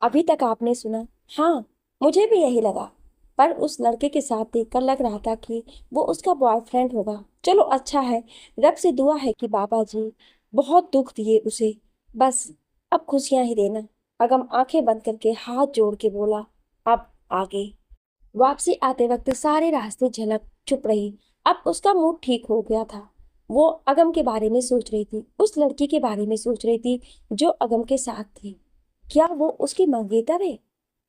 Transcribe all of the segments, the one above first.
अभी तक आपने सुना? हाँ, मुझे भी यही लगा। पर उस लड़के के साथ देखकर लग रहा था कि वो उसका बॉयफ्रेंड होगा। चलो अच्छा है। रब से दुआ है कि बाबा जी बहुत दुख दिए उसे, बस अब खुशियां ही देना। अगम आंखें बंद करके हाथ जोड़ के बोला। अब आगे वापसी आते वक्त सारे रास्ते झलक चुप रही। अब उसका मूड ठीक हो गया था। वो अगम के बारे में सोच रही थी, उस लड़की के बारे में सोच रही थी जो अगम के साथ थी। क्या वो उसकी मंगेतर है?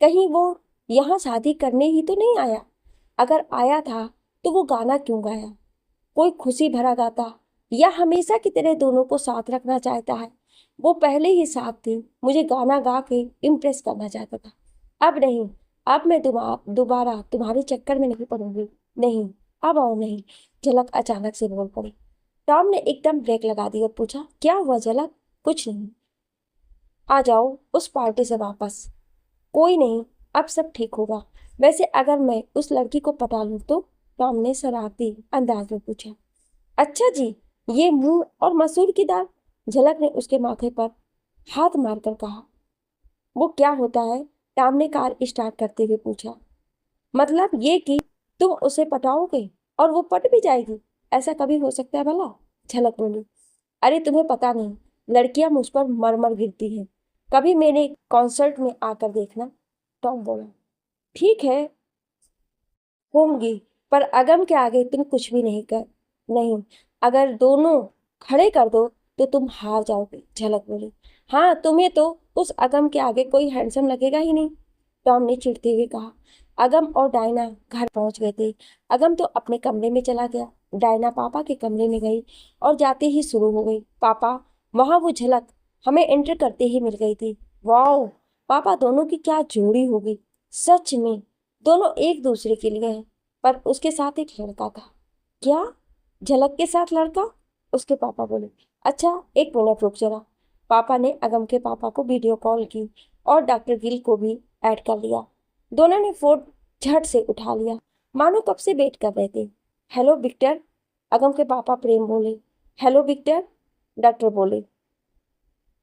कहीं वो यहाँ शादी करने ही तो नहीं आया? अगर आया था तो वो गाना क्यों गाया? कोई खुशी भरा गाता, या हमेशा की तरह दोनों को साथ रखना चाहता है? वो पहले ही साथ थी, मुझे गाना गा के इम्प्रेस करना चाहता था। अब नहीं, अब मैं दोबारा तुम्हारे चक्कर में नहीं पड़ूंगी। नहीं, अब आओ नहीं। झलक अचानक से बोल पड़ी। टॉम ने एकदम ब्रेक लगा दी और पूछा, क्या हुआ झलक? कुछ नहीं। आ जाओ उस पार्टी से वापस। कोई नहीं, अब सब ठीक होगा। वैसे अगर मैं उस लड़की को पटा लूं तो? टॉम ने शरारती अंदाज में पूछा। अच्छा जी, ये मुंह और मसूर की दाल? झलक ने उसके माथे पर हाथ मारकर कहा। वो क्या होता है? टॉम ने कार स्टार्ट करते हुए पूछा। मतलब ये कि तुम उसे पटाओगे और वो पट भी जाएगी? ऐसा कभी हो सकता है भला? झलक बोली। अरे तुम्हें पता नहीं, लड़कियां मुझ पर मर मर गिरती हैं। कभी मेरे कॉन्सर्ट में आकर देखना। टॉम बोला। ठीक है, होंगी। पर अगम के आगे तुम कुछ भी नहीं कर। नहीं, अगर दोनों खड़े कर दो तो तुम हार जाओगे। झलक बोली। हाँ, तुम्हें तो उस अगम के आगे कोई हैंडसम लगेगा ही नहीं। टॉम ने चिढ़ते हुए कहा। अगम और डायना घर पहुंच गए थे। अगम तो अपने कमरे में चला गया। डायना पापा के कमरे में गई और जाते ही शुरू हो गई। पापा, वहां वो झलक हमें एंटर करते ही मिल गई थी। वाओ, पापा दोनों की क्या जोड़ी होगी। सच में दोनों एक दूसरे के लिए हैं। पर उसके साथ एक लड़का था। क्या? झलक के साथ लड़का? उसके पापा बोले। अच्छा, एक मिनट रुक जरा। पापा ने अगम के पापा को वीडियो कॉल की और डॉक्टर गिल को भी ऐड कर लिया। दोनों ने फोन झट से उठा लिया, मानो कब से वेट कर रहे थे। हेलो विक्टर, अगम के पापा प्रेम बोले। हेलो विक्टर, डॉक्टर बोले।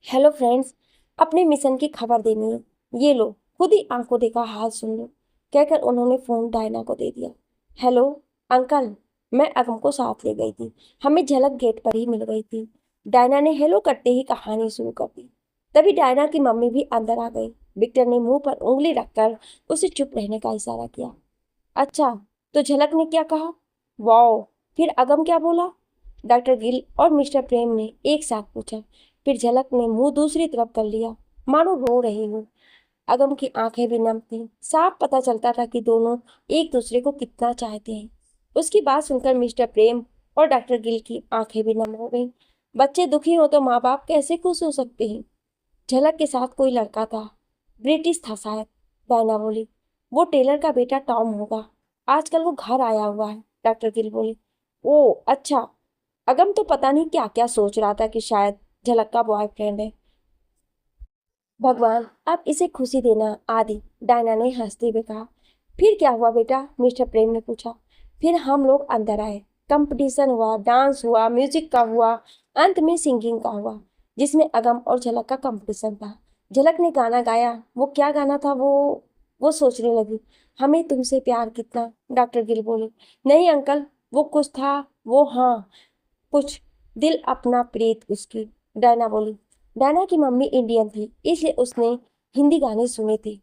हेलो फ्रेंड्स, अपने मिशन की खबर देनी है, ये लो, खुद ही आंखों देखा हाल सुन लो, कहकर उन्होंने फोन डायना को दे दिया। हेलो अंकल, मैं अगम को साथ ले गई थी, हमें झलक गेट पर ही मिल गई थी। डायना ने हेलो करते ही कहानी शुरू कर दी। तभी डायना की मम्मी भी अंदर आ गई। विक्टर ने मुंह पर उंगली रखकर उसे चुप रहने का इशारा किया। अच्छा, तो झलक ने क्या कहा? वाओ, फिर अगम क्या बोला? डॉक्टर गिल और मिस्टर प्रेम ने एक साथ पूछा। फिर झलक ने मुंह दूसरी तरफ कर लिया, मानो रो रही हूँ। अगम की आंखें भी नम थीं। साफ पता चलता था कि दोनों एक दूसरे को कितना चाहते हैं। उसकी बात सुनकर मिस्टर प्रेम और डॉक्टर गिल की आंखें भी नम हो गईं। बच्चे दुखी हो तो माँ बाप कैसे खुश हो सकते हैं? झलक के साथ कोई लड़का था, ब्रिटिश था शायद। डायना बोली। वो टेलर का बेटा टॉम होगा, आजकल वो घर आया हुआ है। डॉक्टर गिल बोली। ओ अच्छा। अगम तो पता नहीं क्या क्या सोच रहा था कि शायद झलक का बॉयफ्रेंड है। भगवान, अब इसे खुशी देना आदि, डायना ने हंसते हुए कहा। फिर क्या हुआ बेटा? मिस्टर प्रेम ने पूछा। फिर हम लोग अंदर आए। कंपटीशन हुआ, डांस हुआ, म्यूजिक का हुआ, अंत में सिंगिंग का हुआ, जिसमें अगम और झलक का कंपटीशन था। झलक ने गाना गाया। वो क्या गाना था? वो सोचने लगी। हमें तुमसे प्यार कितना। डॉक्टर गिल बोले। नहीं अंकल, वो कुछ था। वो हाँ, कुछ दिल अपना प्रीत उसकी। डायना बोली। डायना की मम्मी इंडियन थी, इसलिए उसने हिंदी गाने सुने थे।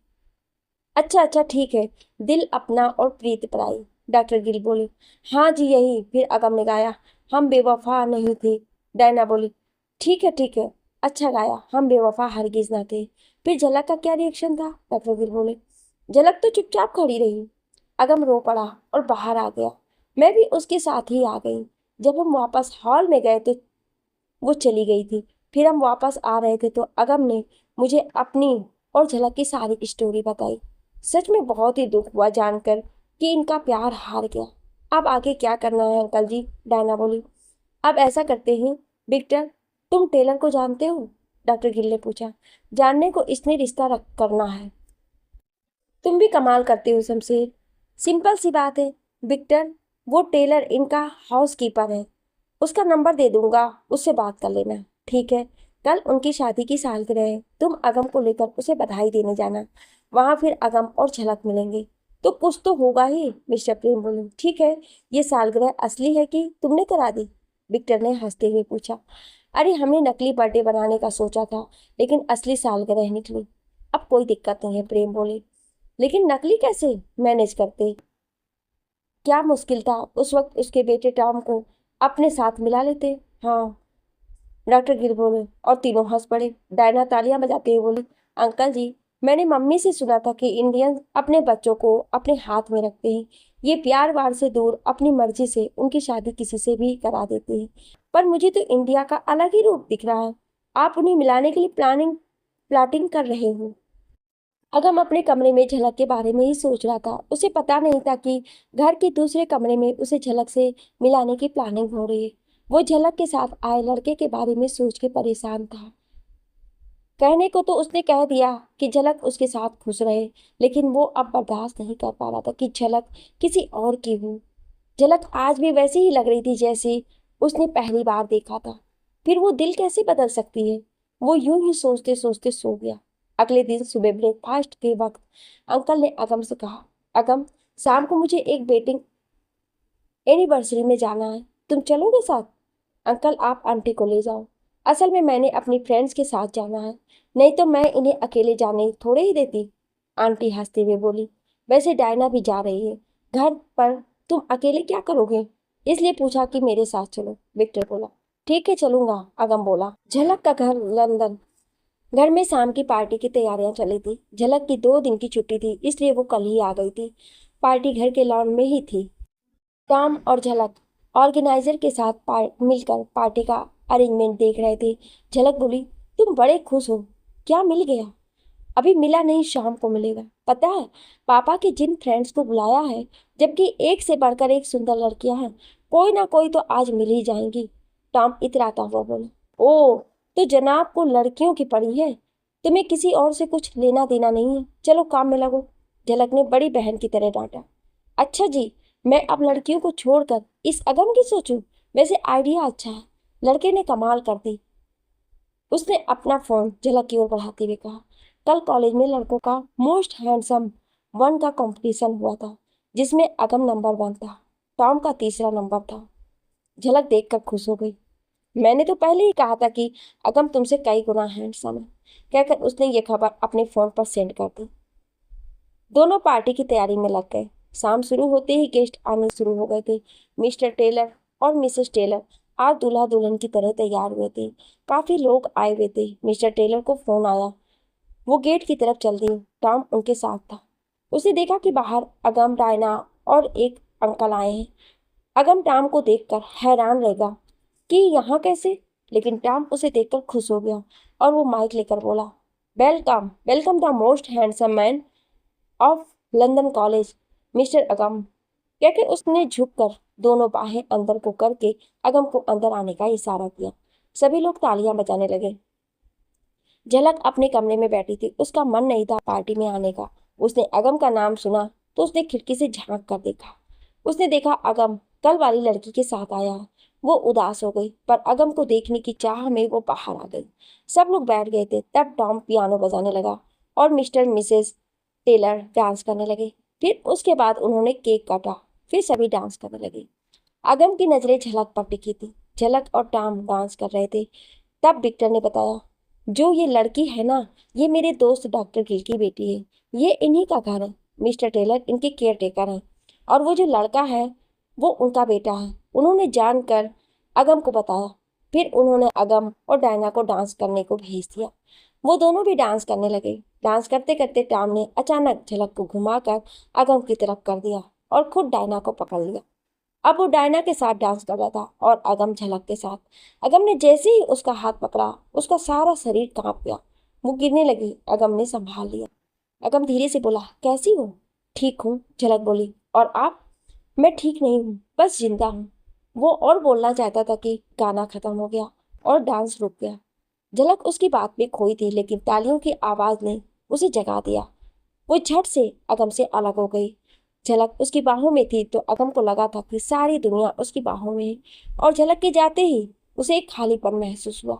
अच्छा अच्छा, ठीक है, दिल अपना और प्रीत पराई। डॉक्टर गिल बोली। हाँ जी यही। फिर अगम ने गाया। हम बेवफा नहीं थे। डायना बोली। ठीक है ठीक है, अच्छा गाया, हम बेवफा हरगिज ना थे। फिर झलक का क्या रिएक्शन था? डॉक्टर गिल बोले। झलक तो चुपचाप खड़ी रही। अगम रो पड़ा और बाहर आ गया। मैं भी उसके साथ ही आ गई। जब हम वापस हॉल में गए तो वो चली गई थी। फिर हम वापस आ रहे थे तो अगम ने मुझे अपनी और झलक की सारी स्टोरी बताई। सच में बहुत ही दुख हुआ जानकर कि इनका प्यार हार गया। अब आगे क्या करना है अंकल जी? डायना बोली। अब ऐसा करते हैं विक्टर, तुम टेलर को जानते हो? डॉक्टर गिल ने पूछा। जानने को इसने रिश्ता रख करना है। तुम भी कमाल करते हो शमशेर। सिंपल सी बात है विक्टर, वो टेलर इनका हाउस कीपर है। उसका नंबर दे दूंगा, उससे बात कर लेना। ठीक है, कल उनकी शादी की सालगिरह है, तुम अगम को लेकर उसे बधाई देने जाना। वहां फिर अगम और झलक मिलेंगे। तो कुछ तो होगा ही, मिस्टर प्रेम बोले। ठीक है, ये सालगिरह असली है कि तुमने करा दी? विक्टर ने हंसते हुए पूछा। अरे हमने नकली बर्थडे बनाने का सोचा था, लेकिन असली सालगिरह निकली। अब कोई दिक्कत नहीं है, प्रेम बोले। लेकिन नकली कैसे मैनेज करते? क्या मुश्किल था? उस वक्त उसके बेटे टॉम को अपने साथ मिला लेते। हाँ, डॉक्टर गिर बोले और तीनों हंस पड़े। डायना तालियां बजाते हुए बोली, अंकल जी, मैंने मम्मी से सुना था कि इंडियंस अपने बच्चों को अपने हाथ में रखते हैं। ये प्यार वार से दूर अपनी मर्जी से उनकी शादी किसी से भी करा देते हैं। पर मुझे तो इंडिया का अलग ही रूप दिख रहा है। आप उन्हें मिलाने के लिए प्लाटिंग कर रहे हो। अगम अपने कमरे में झलक के बारे में ही सोच रहा था। उसे पता नहीं था कि घर के दूसरे कमरे में उसे झलक से मिलाने की प्लानिंग हो रही है। वो झलक के साथ आए लड़के के बारे में सोच के परेशान था। कहने को तो उसने कह दिया कि झलक उसके साथ खुश रहे, लेकिन वो अब बर्दाश्त नहीं कर पा रहा था कि झलक किसी और की हो। झलक आज भी वैसी ही लग रही थी जैसी उसने पहली बार देखा था। फिर वो दिल कैसे बदल सकती है? वो यूं ही सोचते सोचते सो गया। अगले दिन सुबह ब्रेकफास्ट के वक्त अंकल ने अगम से कहा, अगम, शाम को मुझे एक वेडिंग एनिवर्सरी में जाना है, तुम चलोगे साथ? अंकल, आप आंटी को ले जाओ। असल में मैंने अपनी फ्रेंड्स के साथ जाना है, नहीं तो मैं इन्हें अकेले जाने थोड़े ही देती। आंटी हंसते हुए बोली, वैसे डायना भी जा रही है घर पर, तुम अकेले क्या करोगे? इसलिए पूछा कि मेरे साथ चलो, विक्टर बोला। ठीक है, चलूंगा, अगम बोला। झलक का घर लंदन। घर में शाम की पार्टी की तैयारियां चली थी। झलक की 2 दिन की छुट्टी थी, इसलिए वो कल ही आ गई थी। पार्टी घर के लॉन में ही थी। टॉम और झलक ऑर्गेनाइजर के साथ मिलकर पार्टी का अरेंजमेंट देख रहे थे। झलक बोली, तुम बड़े खुश हो, क्या मिल गया? अभी मिला नहीं, शाम को मिलेगा। पता है, पापा के जिन फ्रेंड्स को बुलाया है, जबकि एक से बढ़कर एक सुंदर लड़कियां हैं, कोई ना कोई तो आज मिल ही जाएंगी। टॉम इतराता हुआ बोला, ओ, तो जनाब को लड़कियों की पड़ी है, तुम्हें किसी और से कुछ लेना देना नहीं है, चलो काम में लगो। झलक ने बड़ी बहन की तरह डांटा। अच्छा जी, मैं अब लड़कियों को छोड़कर इस अगम की सोचूं? वैसे आइडिया अच्छा है। लड़के ने कमाल कर दी। उसने अपना फोन झलक की ओर बढ़ाते हुए कहा, कल कॉलेज में लड़कों का मोस्ट हैंडसम वन का कंपटीशन हुआ था, जिसमें अगम नंबर 1 था। टॉम का तीसरा नंबर था। झलक देखकर खुश हो गई। मैंने तो पहले ही कहा था कि अगम तुमसे कई गुना हैंडसम है, कहकर उसने ये खबर अपने फोन पर सेंड कर दी। दोनों पार्टी की तैयारी में लग गए। शाम शुरू होते ही गेस्ट आने शुरू हो गए थे। मिस्टर टेलर और मिसेस टेलर आज दूल्हा दुल्हन की तरह तैयार हुए थे। काफी लोग आए हुए थे। मिस्टर टेलर को फोन आया, वो गेट की तरफ चल दिए। टॉम उनके साथ था। उसने देखा कि बाहर अगम, डायना और एक अंकल आए हैं। अगम टॉम को देखकर हैरान रह गया कि यहाँ कैसे, लेकिन टॉम उसे देखकर खुश हो गया और वो माइक लेकर बोला, welcome welcome the most handsome man of London college, mister अगम। कहकर उसने झुककर दोनों बाहें अंदर को करके अगम को अंदर आने का इशारा किया। सभी लोग तालियां बजाने लगे। झलक अपने कमरे में बैठी थी। उसका मन नहीं था पार्टी में आने का। उसने अगम का नाम सुना तो उसने खिड़की से झांक कर देखा। उसने देखा अगम कल वाली लड़की के साथ आया है। वो उदास हो गई, पर अगम को देखने की चाह में वो बाहर आ गई। सब लोग बैठ गए थे। तब टॉम पियानो बजाने लगा और मिस्टर मिसेस टेलर डांस करने लगे। फिर उसके बाद उन्होंने केक काटा। फिर सभी डांस करने लगे। अगम की नजरें झलक पर टिकी थी। झलक और टॉम डांस कर रहे थे। तब विक्टर ने बताया, जो ये लड़की है ना, ये मेरे दोस्त डॉक्टर गिल की बेटी है। ये इन्हीं का घर है। मिस्टर टेलर इनके केयर टेकर हैं और वो जो लड़का है वो उनका बेटा है। उन्होंने जानकर अगम को बताया। फिर उन्होंने अगम और डायना को डांस करने को भेज दिया। वो दोनों भी डांस करने लगे। डांस करते करते टॉम ने अचानक झलक को घुमाकर अगम की तरफ कर दिया और खुद डायना को पकड़ लिया। अब वो डायना के साथ डांस कर रहा था और अगम झलक के साथ। अगम ने जैसे ही उसका हाथ पकड़ा, उसका सारा शरीर कांप गया। वो गिरने लगी। अगम ने संभाल लिया। अगम धीरे से बोला, कैसी हो? ठीक हूँ, झलक बोली। और आप? मैं ठीक नहीं हूँ, बस जिंदा हूँ। वो और बोलना चाहता था कि गाना खत्म हो गया और डांस रुक गया। झलक उसकी बात में खोई थी, लेकिन तालियों की आवाज ने उसे जगा दिया। वो झट से अगम से अलग हो गई। झलक उसकी बाहों में थी तो अगम को लगा था कि सारी दुनिया उसकी बाहों में है, और झलक के जाते ही उसे एक खालीपन महसूस हुआ।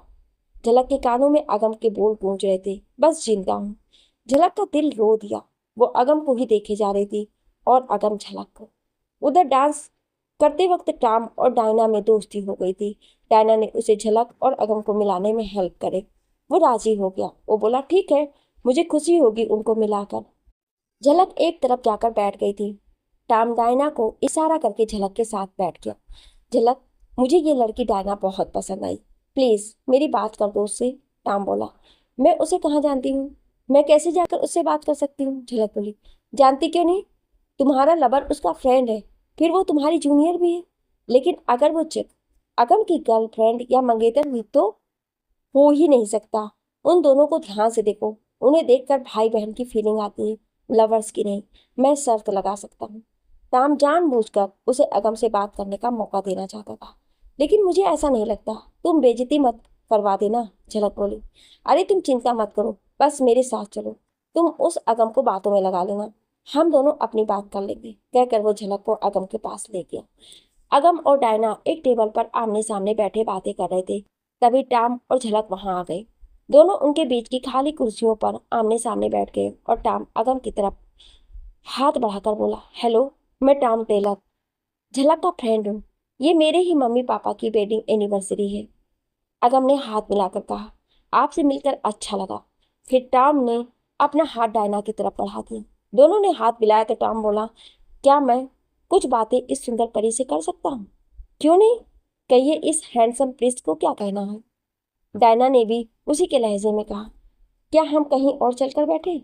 झलक के कानों में अगम के बोल गूंज रहे थे, बस जिंदा हूँ। झलक का दिल रो दिया। वो अगम को ही देखे जा रही थी और अगम झलक को। उधर डांस करते वक्त टॉम और डायना में दोस्ती हो गई थी। डायना ने उसे झलक और अगम को मिलाने में हेल्प करे। वो राजी हो गया। वो बोला ठीक है, मुझे खुशी होगी उनको मिलाकर। झलक एक तरफ जाकर बैठ गई थी। टॉम डायना को इशारा करके झलक के साथ बैठ गया। झलक, मुझे ये लड़की डायना बहुत पसंद आई, प्लीज मेरी बात कर दो उससे। टॉम बोला, मैं उसे कहाँ जानती हूँ, मैं कैसे जाकर उससे बात कर सकती हूँ। झलक बोली, जानती क्यों नहीं, तुम्हारा लवर उसका फ्रेंड है, फिर वो तुम्हारी जूनियर भी है। लेकिन अगर वो चिक अगम की गर्लफ्रेंड या मंगेतर हुई तो? हो ही नहीं सकता। उन दोनों को ध्यान से देखो, उन्हें देखकर भाई बहन की फीलिंग आती है, लवर्स की नहीं। मैं शर्त लगा सकता हूँ। टाम जानबूझकर उसे अगम से बात करने का मौका देना चाहता था, लेकिन मुझे ऐसा नहीं लगता। तुम बेइज्जती मत करवा देना। झलक बोली, अरे तुम चिंता मत करो, बस मेरे साथ चलो। तुम उस अगम को बातों में लगा लेना, हम दोनों अपनी बात कर लेंगे। कहकर वो झलक को अगम के पास ले गया। अगम और डायना एक टेबल पर आमने सामने बैठे बातें कर रहे थे। तभी टॉम और झलक वहां आ गए। दोनों उनके बीच की खाली कुर्सियों पर आमने सामने बैठ गए और टॉम अगम की तरफ हाथ बढ़ाकर बोला, हेलो, मैं टॉम टेलर, झलक का फ्रेंड हूँ। ये मेरे ही मम्मी पापा की वेडिंग एनिवर्सरी है। अगम ने हाथ मिलाकर कहा, आपसे मिलकर अच्छा लगा। फिर टॉम ने अपना हाथ डायना की तरफ बढ़ा दिया। दोनों ने हाथ मिलाया तो टॉम बोला, क्या मैं कुछ बातें इस सुंदर परी से कर सकता हूँ? क्यों नहीं, कहिए इस हैंडसम प्रिंस को क्या कहना है। डायना ने भी उसी के लहजे में कहा, क्या हम कहीं और चलकर बैठे?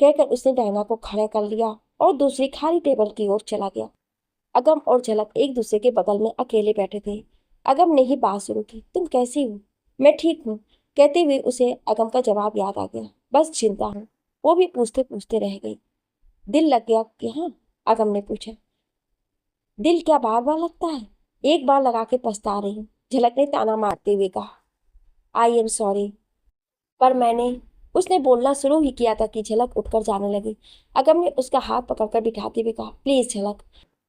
कहकर उसने डायना को खड़ा कर लिया और दूसरी खाली टेबल की ओर चला गया। अगम और झलक एक दूसरे के बगल में अकेले बैठे थे। अगम ने ही बात शुरू की, तुम कैसी हो? मैं ठीक हूँ, कहते हुए उसे अगम का जवाब याद आ गया, बस चिंता हूँ। वो भी पूछते पूछते रह गई, दिल लग गया कि हाँ? अगम ने पूछा, दिल क्या बार बार लगता है? एक बार लगा के पछता रही हूँ, झलक ने ताना मारते हुए कहा। आई एम सॉरी, पर मैंने उसने बोलना शुरू ही किया था कि झलक उठकर जाने लगी। अगम ने उसका हाथ पकड़कर बिठाते हुए कहा, प्लीज झलक,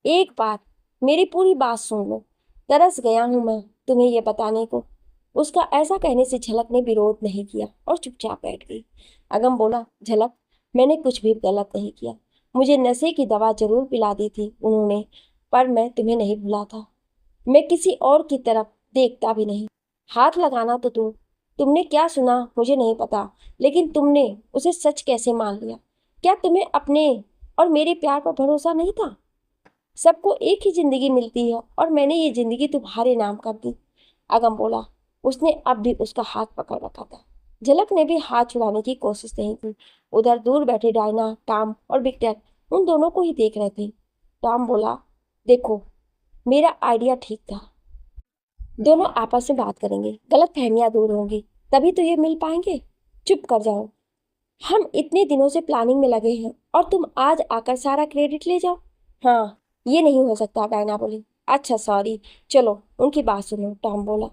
एक बार मेरी पूरी बात सुन लो। तरस गया हूं मैं तुम्हें ये बताने को। उसका ऐसा कहने से झलक ने विरोध नहीं किया और चुपचाप बैठ गई। अगम बोला, झलक, मैंने कुछ भी गलत नहीं किया। मुझे नशे की दवा जरूर पिला दी थी उन्होंने, पर मैं तुम्हें नहीं भुला था। मैं किसी और की तरफ देखता भी नहीं। हाथ लगाना तो तुमने क्या सुना मुझे नहीं पता, लेकिन तुमने उसे सच कैसे मान लिया? क्या तुम्हें अपने और मेरे प्यार पर भरोसा नहीं था? सबको एक ही जिंदगी मिलती है और मैंने ये जिंदगी तुम्हारे नाम कर दी। अगम बोला। उसने अब भी उसका हाथ पकड़ रखा था। झलक ने भी हाथ छुड़ाने की कोशिश नहीं की। उधर दूर बैठे डायना, टॉम और विक्टर उन दोनों को ही देख रहे थे। टॉम बोला, देखो, मेरा आइडिया ठीक था। दोनों आपस में बात करेंगे, गलत फहमियां दूर होंगी, तभी तो ये मिल पाएंगे। चुप कर जाओ, हम इतने दिनों से प्लानिंग में लगे हैं और तुम आज आकर सारा क्रेडिट ले जाओ। हाँ, ये नहीं हो सकता, डायना बोली। अच्छा सॉरी, चलो उनकी बात सुनो, टॉम बोला।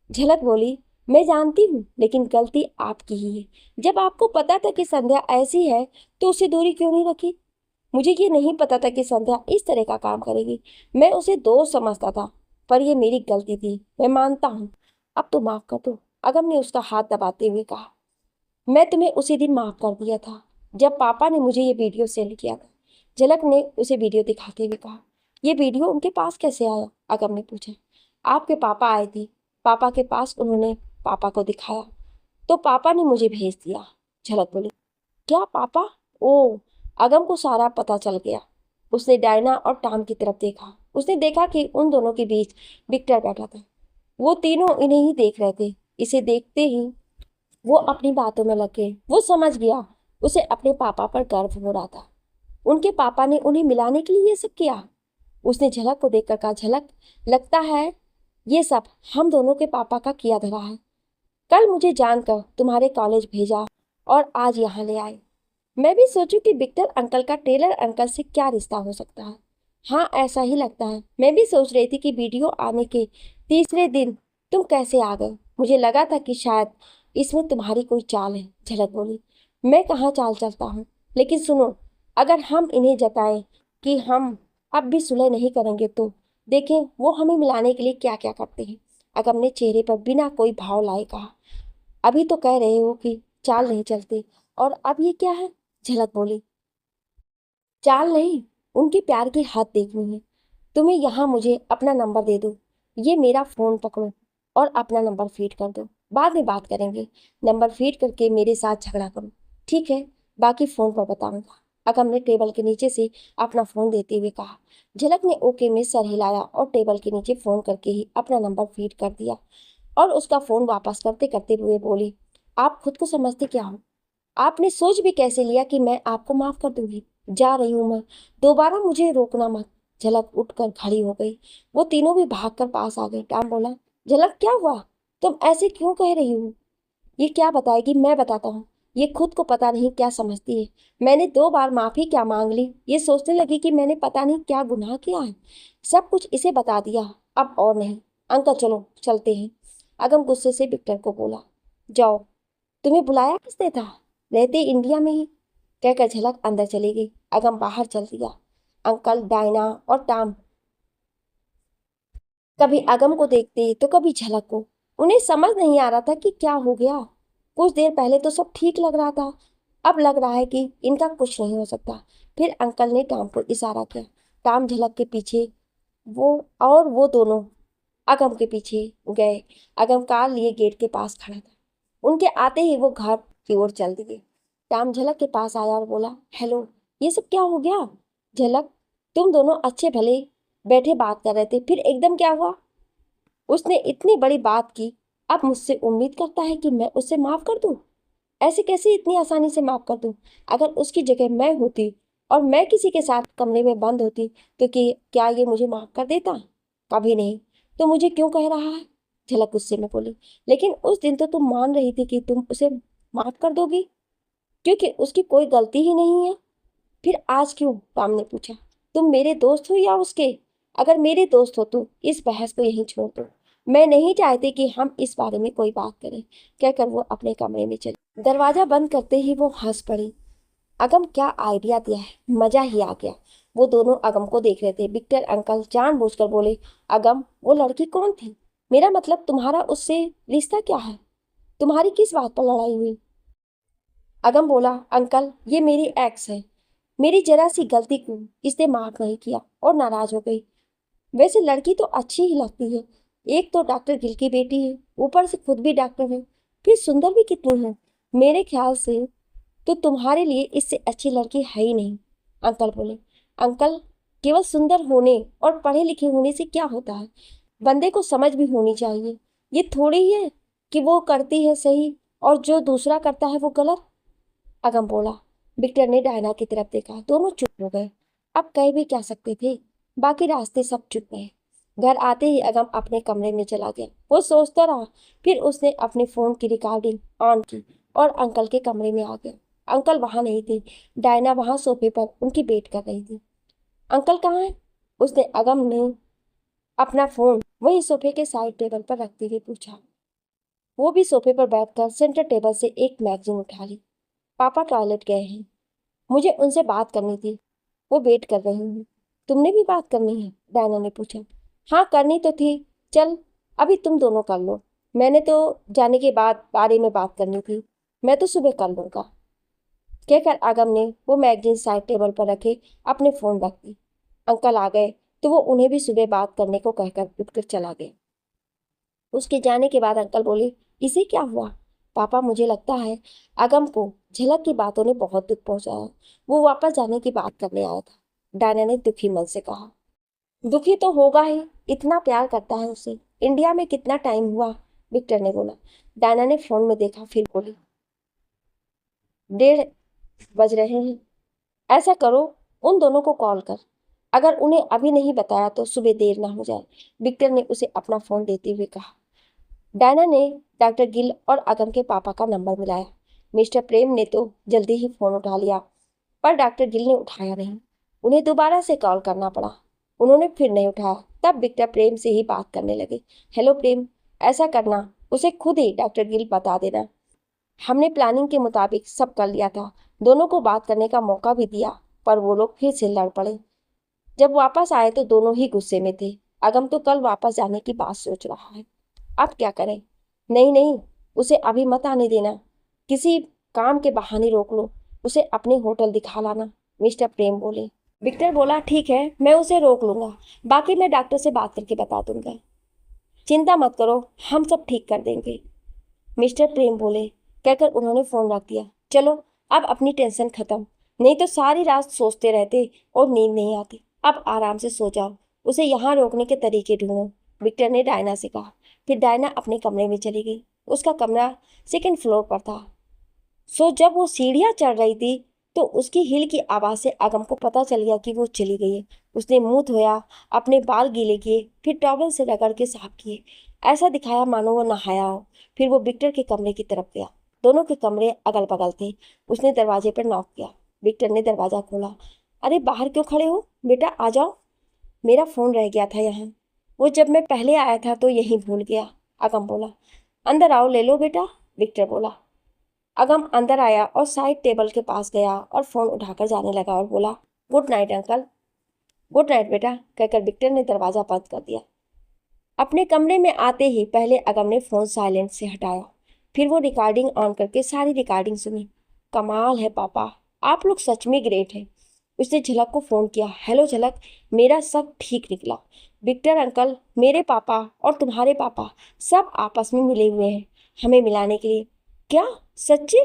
झलक बोली, मैं जानती हूँ, लेकिन गलती आपकी ही है। जब आपको पता था कि संध्या ऐसी है तो उससे दूरी क्यों नहीं रखी? मुझे ये नहीं पता था कि संध्या इस तरह का काम करेगी। मैं उसे दोस्त समझता था, पर ये मेरी गलती थी, मैं मानता हूँ। अब तो माफ कर दो, अगम ने उसका हाथ दबाते हुए कहा। मैं तुम्हें उसी दिन माफ कर दिया था जब पापा ने मुझे ये वीडियो सेंड किया था। झलक ने उसे वीडियो दिखाते हुए कहा। ये वीडियो उनके पास कैसे आया? अगम ने पूछा। आपके पापा आए थे, पापा के पास उन्होंने पापा को दिखाया तो पापा ने मुझे भेज दिया। झलक बोली, क्या पापा? ओ, अगम को सारा पता चल गया। उसने डायना और टॉम की तरफ देखा। उसने देखा कि उन दोनों के बीच विक्टर बैठा था। वो तीनों इन्हें ही देख रहे थे। इसे देखते ही वो अपनी बातों में लग गए। वो समझ गया उसे अपने पापा पर गर्व हो रहा था। उनके पापा ने उन्हें मिलाने के लिए ये सब किया। उसने झलक को देखकर कहा, झलक, लगता है ये सब हम दोनों के पापा का किया धरा है। कल मुझे जानकर तुम्हारे कॉलेज भेजा और आज यहाँ ले आए। मैं भी सोचूं कि विक्टर अंकल का टेलर अंकल से क्या रिश्ता हो सकता है। हाँ, ऐसा ही लगता है। मैं भी सोच रही थी कि वीडियो आने के तीसरे दिन तुम कैसे आ गए। मुझे लगा था कि शायद इसमें तुम्हारी कोई चाल है। झलक बोली, मैं कहाँ चाल चलता हूँ, लेकिन सुनो, अगर हम इन्हें जताएं कि हम अब भी सुलह नहीं करेंगे तो देखें वो हमें मिलाने के लिए क्या क्या करते हैं। अगम ने चेहरे पर बिना कोई भाव लाए कहा। अभी तो कह रहे हो कि चाल नहीं चलती, और अब ये क्या है? झलक बोली। चाल नहीं, उनके प्यार की हद देखनी है। तुम्हें यहाँ मुझे अपना नंबर दे दो, ये मेरा फोन पकड़ो और अपना नंबर फीड कर दो। बाद में बात करेंगे। नंबर फीड करके मेरे साथ झगड़ा करो, ठीक है? बाकी फोन पर बताऊंगा। अगम ने टेबल के नीचे से अपना फोन देते हुए कहा। झलक ने ओके में सर हिलाया और टेबल के नीचे फोन करके ही अपना नंबर फीड कर दिया और उसका फोन वापस करते करते हुए बोली, आप खुद को समझते क्या हो? आपने सोच भी कैसे लिया कि मैं आपको माफ कर दूंगी? जा रही हूं मैं, दोबारा मुझे रोकना मत। झलक उठकर खड़ी हो गई। वो तीनों भी भागकर पास आ गए। टाम बोला, झलक क्या हुआ? तुम ऐसे क्यों कह रही हो? ये क्या बताएगी? मैं बताता हूँ। ये खुद को पता नहीं क्या समझती है। मैंने 2 बार माफी क्या मांग ली, ये सोचने लगी कि मैंने पता नहीं क्या गुनाह किया है। सब कुछ इसे बता दिया, अब और नहीं। अंकल चलो चलते हैं। अगम गुस्से से विक्टर को बोला, जाओ। तुम्हें बुलाया किसने था? रहते इंडिया में ही, कहकर झलक अंदर चली गई। अगम बाहर चल दिया। अंकल, डायना और टाम कभी अगम को देखते तो कभी झलक को। उन्हें समझ नहीं आ रहा था कि क्या हो गया। कुछ देर पहले तो सब ठीक लग रहा था, अब लग रहा है कि इनका कुछ नहीं हो सकता। फिर अंकल ने टाम को इशारा किया। टाम झलक के पीछे, वो और वो दोनों अगम के पीछे गए। अगम कार लिए गेट के पास खड़ा था। उनके आते ही वो घर की ओर चल दिए। टाम झलक के पास आया और बोला, हेलो, ये सब क्या हो गया? झलक, तुम दोनों अच्छे भले बैठे बात कर रहे थे, फिर एकदम क्या हुआ? उसने इतनी बड़ी बात की, अब मुझसे उम्मीद करता है कि मैं उसे माफ कर दूं? ऐसे कैसे इतनी आसानी से माफ कर दूं? अगर उसकी जगह मैं होती और मैं किसी के साथ कमरे में बंद होती तो क्या ये मुझे माफ कर देता? कभी नहीं। तो मुझे क्यों कह रहा है? झलक गुस्से में बोली। लेकिन उस दिन तो तुम मान रही थी कि तुम उसे माफ कर दोगी, क्योंकि उसकी कोई गलती ही नहीं है। फिर आज क्यों? राम ने पूछा। तुम मेरे दोस्त हो या उसके? अगर मेरे दोस्त हो तो इस बहस को यहीं छोड़ दो। मैं नहीं चाहती कि हम इस बारे में कोई बात करें, कहकर वो अपने कमरे में चली। दरवाजा बंद करते ही वो हंस पड़ी। अगम क्या आइडिया दिया है, मजा ही आ गया। वो दोनों अगम को देख रहे थे। विक्टर अंकल जानबूझकर बोले, अगम वो लड़की कौन थी? मेरा मतलब तुम्हारा उससे रिश्ता क्या है? तुम्हारी किस बात पर लड़ाई हुई? अगम बोला, अंकल ये मेरी एक्स है। मेरी जरा सी गलती को इसने माफ नहीं किया और नाराज हो गई। वैसे लड़की तो अच्छी ही लगती है। एक तो डॉक्टर गिल की बेटी है, ऊपर से खुद भी डॉक्टर है, फिर सुंदर भी कितनी है। मेरे ख्याल से तो तुम्हारे लिए इससे अच्छी लड़की है ही नहीं। अंकल बोले, अंकल केवल सुंदर होने और पढ़े लिखे होने से क्या होता है? बंदे को समझ भी होनी चाहिए। ये थोड़ी ही है कि वो करती है सही और जो दूसरा करता है वो गलत। अगम बोला। विक्टर ने डायना की तरफ देखा। दोनों चुप हो गए। अब कह भी क्या सकते थे? बाकी रास्ते सब चुप गए। घर आते ही अगम अपने कमरे में चला गया। वो सोचता रहा। फिर उसने अपने फोन की रिकॉर्डिंग ऑन की और अंकल के कमरे में आ गया। अंकल वहां नहीं थे। डायना वहां सोफे पर उनकी वेट कर रही थी। अंकल कहाँ हैं? उसने अगम ने अपना फोन वहीं सोफे के साइड टेबल पर रखते हुए पूछा। वो भी सोफे पर बैठकर सेंटर टेबल से एक मैगजीन उठा ली। पापा टॉयलेट गए हैं, मुझे उनसे बात करनी थी, वो वेट कर रही हूँ। तुमने भी बात करनी है? डायना ने पूछा। हाँ करनी तो थी। चल, अभी तुम दोनों कर लो। मैंने तो जाने के बाद बारे में बात करनी थी। मैं तो सुबह कर लूंगा, कहकर आगम ने वो मैगजीन साइड टेबल पर रखे अपने फोन रख दी। अंकल आ गए तो वो उन्हें भी सुबह बात करने को कहकर उठकर चला गया। उसके जाने के बाद अंकल बोले, इसे क्या हुआ? पापा मुझे लगता है अगम को झलक की बातों ने बहुत दुख पहुंचाया। वो वापस जाने की बात करने आया था, डायना ने दुखी मन से कहा। दुखी तो होगा ही, इतना प्यार करता है उसे। इंडिया में कितना टाइम हुआ? विक्टर ने बोला। डायना ने फोन में देखा, फिर बोली, 1:30 बज रहे हैं। ऐसा करो, उन दोनों को कॉल कर। अगर उन्हें अभी नहीं बताया तो सुबह देर ना हो जाए। विक्टर ने उसे अपना फोन देते हुए कहा। डायना ने डॉक्टर गिल और अगम के पापा का नंबर मिलाया। मिस्टर प्रेम ने तो जल्दी ही फोन उठा लिया, पर डॉक्टर गिल ने उठाया नहीं। उन्हें दोबारा से कॉल करना पड़ा। उन्होंने फिर नहीं उठाया। तब विक्टर प्रेम से ही बात करने लगे। हेलो प्रेम, ऐसा करना, उसे खुद ही डॉक्टर गिल बता देना। हमने प्लानिंग के मुताबिक सब कर लिया था। दोनों को बात करने का मौका भी दिया, पर वो लोग फिर से लड़ पड़े। जब वापस आए तो दोनों ही गुस्से में थे। अगम तो कल वापस जाने की बात सोच रहा है। अब क्या करें? नहीं नहीं, उसे अभी मत आने देना, किसी काम के बहाने रोक लो, उसे अपने होटल दिखा लाना, मिस्टर प्रेम बोले। विक्टर बोला ठीक है, मैं उसे रोक लूंगा, बाकी मैं डॉक्टर से बात करके बता दूंगा, चिंता मत करो, हम सब ठीक कर देंगे, मिस्टर प्रेम बोले। कहकर उन्होंने फोन रख दिया। चलो अब अपनी टेंशन खत्म, नहीं तो सारी रात सोचते रहते और नींद नहीं आती। अब आराम से सो जाओ, उसे यहाँ रोकने के तरीके ढूंढो, विक्टर ने डायना से कहा। फिर डायना अपने कमरे में चली गई। उसका कमरा सेकंड फ्लोर पर था। जब वो सीढ़ियाँ चढ़ रही थी तो उसकी हिल की आवाज़ से अगम को पता चल गया कि वो चली गई है। उसने मुंह धोया, अपने बाल गीले किए, फिर टॉवल से रगड़ के साफ किए, ऐसा दिखाया मानो वो नहाया हो। फिर वो विक्टर के कमरे की तरफ गया। दोनों के कमरे अगल बगल थे। उसने दरवाजे पर नॉक किया। विक्टर ने दरवाज़ा खोला। अरे बाहर क्यों खड़े हो बेटा, आ जाओ, मेरा फ़ोन रह गया था यहाँ, वो जब मैं पहले आया था तो यहीं भूल गया, अगम बोला। अंदर आओ, ले लो बेटा, विक्टर बोला। अगम अंदर आया और साइड टेबल के पास गया और फोन उठाकर जाने लगा और बोला, good night uncle. Good night बेटा, कहकर विक्टर ने दरवाजा बंद कर दिया। अपने कमरे में आते ही पहले अगम ने फोन साइलेंट से हटाया, फिर वो रिकॉर्डिंग ऑन करके सारी रिकॉर्डिंग सुनी। कमाल है पापा, आप लोग सच में ग्रेट हैं। उसने झलक को फोन किया। हेलो झलक, मेरा सब ठीक निकला। विक्टर अंकल, मेरे पापा और तुम्हारे पापा सब आपस में मिले हुए हैं हमें मिलाने के लिए। क्या सच्ची?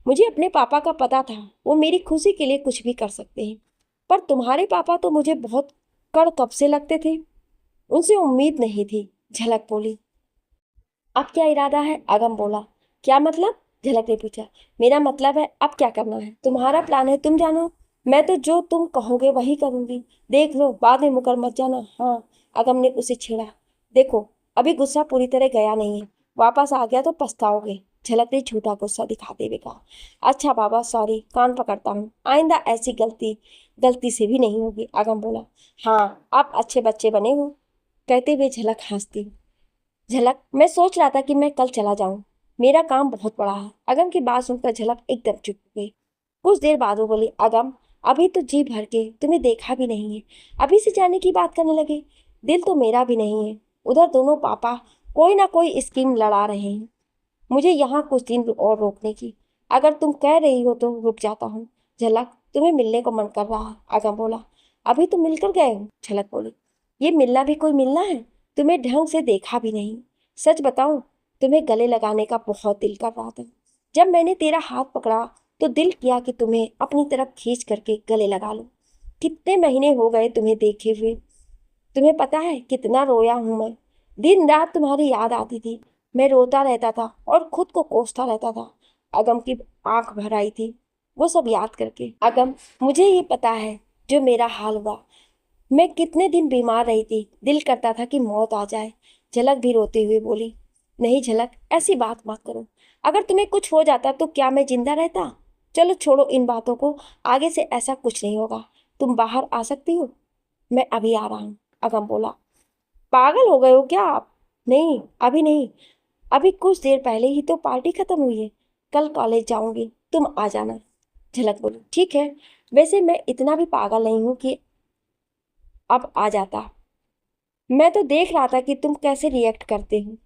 मुझे अपने पापा का पता था, वो मेरी खुशी के लिए कुछ भी कर सकते हैं, पर तुम्हारे पापा तो मुझे बहुत कड़ कब से लगते थे, उनसे उम्मीद नहीं थी, झलक बोली। अब क्या इरादा है, अगम बोला। क्या मतलब, झलक ने पूछा। मेरा मतलब है अब क्या करना है, तुम्हारा प्लान है, तुम जानो, मैं तो जो तुम कहोगे वही करूंगी, देख लो बाद में मुकर मत जाना। हाँ, अगम ने उसे छेड़ा। देखो अभी गुस्सा पूरी तरह गया नहीं है, वापस आ गया तो पछताओगे, झलक ने झूठा गुस्सा दिखाते हुए कहा। अच्छा बाबा सॉरी, कान पकड़ता हूँ, आइंदा ऐसी गलती गलती से भी नहीं होगी, अगम बोला। हाँ आप अच्छे बच्चे बने हो, कहते हुए झलक हंसती। झलक, मैं सोच रहा था कि मैं कल चला जाऊं, मेरा काम बहुत बड़ा है। अगम की बात सुनकर झलक एकदम चुप हो गई। कुछ देर बाद वो बोली, अगम अभी तो जी भर के तुम्हें देखा भी नहीं है, अभी से जाने की बात करने लगे, दिल तो मेरा भी नहीं है। उधर दोनों पापा कोई ना कोई स्कीम लड़ा रहे हैं मुझे यहाँ कुछ दिन और रोकने की, अगर तुम कह रही हो तो रुक जाता हूँ। झलक, तुम्हें मिलने को मन कर रहा है, अगम बोला। अभी तो मिलकर गए हो, झलक बोली। ये मिलना भी कोई मिलना है, तुम्हें ढंग से देखा भी नहीं। सच बताऊं, तुम्हें गले लगाने का बहुत दिल कर रहा था। जब मैंने तेरा हाथ पकड़ा तो दिल किया कि तुम्हें अपनी तरफ खींच करके गले लगा लो। कितने महीने हो गए तुम्हें देखे हुए, तुम्हें पता है कितना रोया हूं मैं, दिन रात तुम्हारी याद आती थी, मैं रोता रहता था और खुद को कोसता रहता था। अगम की आंख भर आई थी वो सब याद करके। अगम, मुझे ये पता है जो मेरा हाल हुआ, मैं कितने दिन बीमार रही थी, दिल करता था कि मौत आ जाए। झलक भी रोते हुए बोली, नहीं झलक ऐसी बात मत करो, अगर तुम्हें कुछ हो जाता तो क्या मैं जिंदा रहता। चलो छोड़ो इन बातों को, आगे से ऐसा कुछ नहीं होगा, तुम बाहर आ सकती हो, मैं अभी आ रहा हूँ, अगम बोला। पागल हो गए हो क्या आप? नहीं अभी नहीं, अभी कुछ देर पहले ही तो पार्टी खत्म हुई है, कल कॉलेज जाऊंगी, तुम आ जाना। झलक बोली, ठीक है, वैसे मैं इतना भी पागल नहीं हूं कि अब आ जाता, मैं तो देख रहा था कि तुम कैसे रिएक्ट करते हो।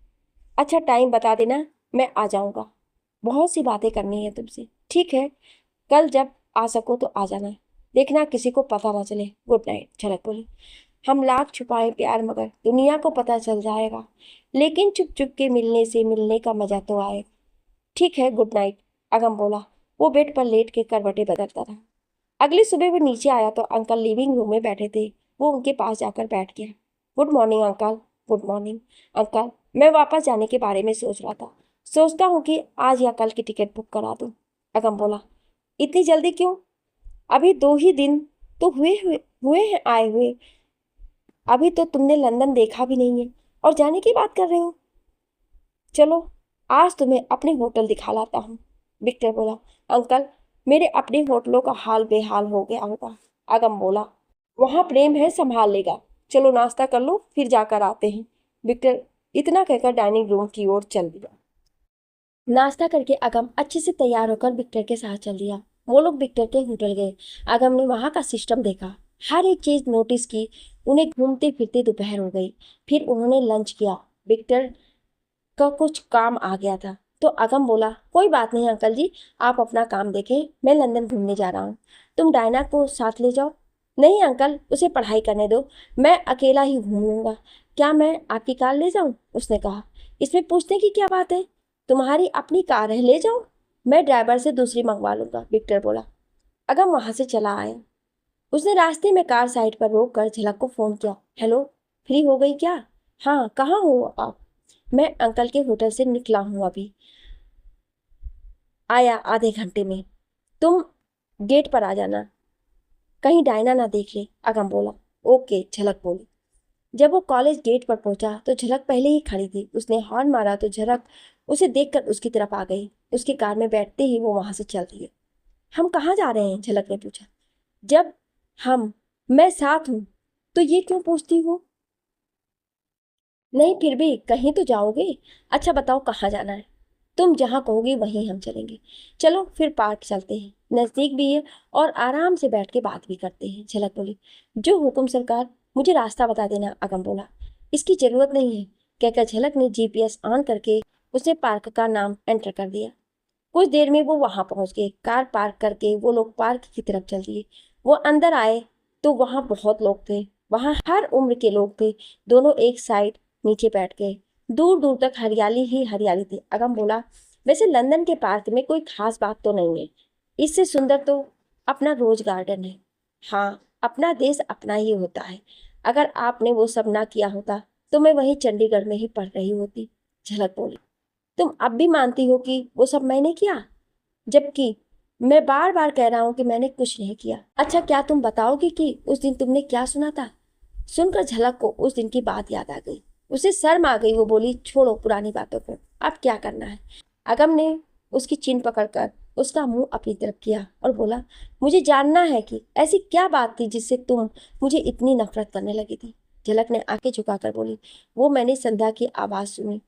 अच्छा टाइम बता देना, मैं आ जाऊंगा, बहुत सी बातें करनी है तुमसे। ठीक है, कल जब आ सको तो आ जाना, देखना किसी को पता ना चले। गुड नाइट, झलक बोली। हम लाख छुपाए प्यार मगर दुनिया को पता चल जाएगा, लेकिन चुप चुप के मिलने से मिलने का मजा तो आएगा। ठीक है गुड नाइट, अगम बोला। वो बेड पर लेट के करवटें बदलता रहा। अगली सुबह वो नीचे आया तो अंकल लिविंग रूम में बैठे थे। वो उनके पास जाकर बैठ गया। Good morning uncle. Good morning uncle, मैं वापस जाने के बारे में सोच रहा था, सोचता हूँ कि आज या कल की टिकट बुक करा दूँ, अगम बोला। इतनी जल्दी क्यों, अभी 2 ही दिन तो हुए हैं आए हुए, अभी तो तुमने लंदन देखा भी नहीं है और जाने की बात कर रहे हो। चलो आज तुम्हें अपने होटल दिखा लाता हूँ, विक्टर बोला। अंकल, मेरे अपने होटलों का हाल बेहाल हो गया होगा, अगम बोला। वहाँ प्रेम है, संभाल लेगा, चलो नाश्ता कर लो फिर जाकर आते हैं, विक्टर इतना कहकर डाइनिंग रूम की ओर चल दिया। नाश्ता करके अगम अच्छे से तैयार होकर विक्टर के साथ चल दिया। वो लोग विक्टर के होटल गए। अगम ने वहाँ का सिस्टम देखा, हर एक चीज नोटिस की। उन्हें घूमते फिरते दोपहर हो गई। फिर उन्होंने लंच किया। विक्टर का कुछ काम आ गया था, तो अगम बोला, कोई बात नहीं अंकल जी, आप अपना काम देखें, मैं लंदन घूमने जा रहा हूँ, तुम डायना को साथ ले जाओ। नहीं अंकल, उसे पढ़ाई करने दो, मैं अकेला ही घूम लूंगा। क्या मैं आपकी कार ले जाऊं? उसने कहा। इसमें पूछने की क्या बात है, तुम्हारी अपनी कार है, ले जाओ, मैं ड्राइवर से दूसरी मंगवा लूंगा, विक्टर बोला। अगम वहां से चला आया। उसने रास्ते में कार साइड पर रोक कर झलक को फोन किया। हेलो, फ्री हो गई क्या? हाँ, कहाँ हो आप? मैं अंकल के होटल से निकला हूँ अभी, आया आधे घंटे में। तुम गेट पर आ जाना, कहीं डायना ना देख ले, अगम बोला। ओके, झलक बोली। जब वो कॉलेज गेट पर पहुंचा तो झलक पहले ही खड़ी थी। उसने हॉर्न मारा तो झलक उसे देखकर उसकी तरफ आ गई। उसकी कार में बैठते ही वो वहां से चल दिए। हम कहाँ जा रहे हैं? झलक ने पूछा। जब हम मैं साथ हूं तो ये क्यों पूछती हो? नहीं, फिर भी कहीं तो जाओगे। अच्छा बताओ कहाँ जाना है? तुम जहाँ कहोगी वहीं हम चलेंगे। चलो फिर पार्क चलते हैं, नजदीक भी है और आराम से बैठ के बात भी करते हैं, झलक बोली। जो हुकुम सरकार, मुझे रास्ता बता देना, अगम बोला। इसकी जरूरत नहीं है, कहकर झलक ने जीपीएस ऑन करके उसने पार्क का नाम एंटर कर दिया। कुछ देर में वो वहां पहुंच गए। कार पार्क करके वो लोग पार्क की तरफ चल दिए। वो अंदर आए तो वहां बहुत लोग थे। वहां हर उम्र के लोग थे। दोनों एक साइड नीचे बैठ गए। दूर दूर तक हरियाली ही हरियाली थी। अगम बोला, वैसे लंदन के पार्क में कोई खास बात तो नहीं है, इससे सुंदर तो अपना रोज गार्डन है। हाँ, अपना देश अपना ही होता है। अगर आपने वो सब ना किया होता तो मैं वहीं चंडीगढ़ में ही पढ़ रही होती, झलक बोली। तुम अब भी मानती हो कि वो सब मैंने किया, जबकि मैं बार बार कह रहा हूं कि मैंने कुछ नहीं किया। अच्छा, क्या तुम बताओगी कि उस दिन तुमने क्या सुना था? सुनकर झलक को उस दिन की बात याद आ गई। उसे शर्म आ गई। वो बोली, छोड़ो पुरानी बातों को, अब क्या करना है? अगम ने उसकी चिन पकड़कर उसका मुंह अपनी तरफ किया और बोला, मुझे जानना है कि ऐसी क्या बात थी जिससे तुम मुझे इतनी नफरत करने लगी थी। झलक ने आंखें झुकाकर बोली, वो मैंने संध्या की आवाज सुनी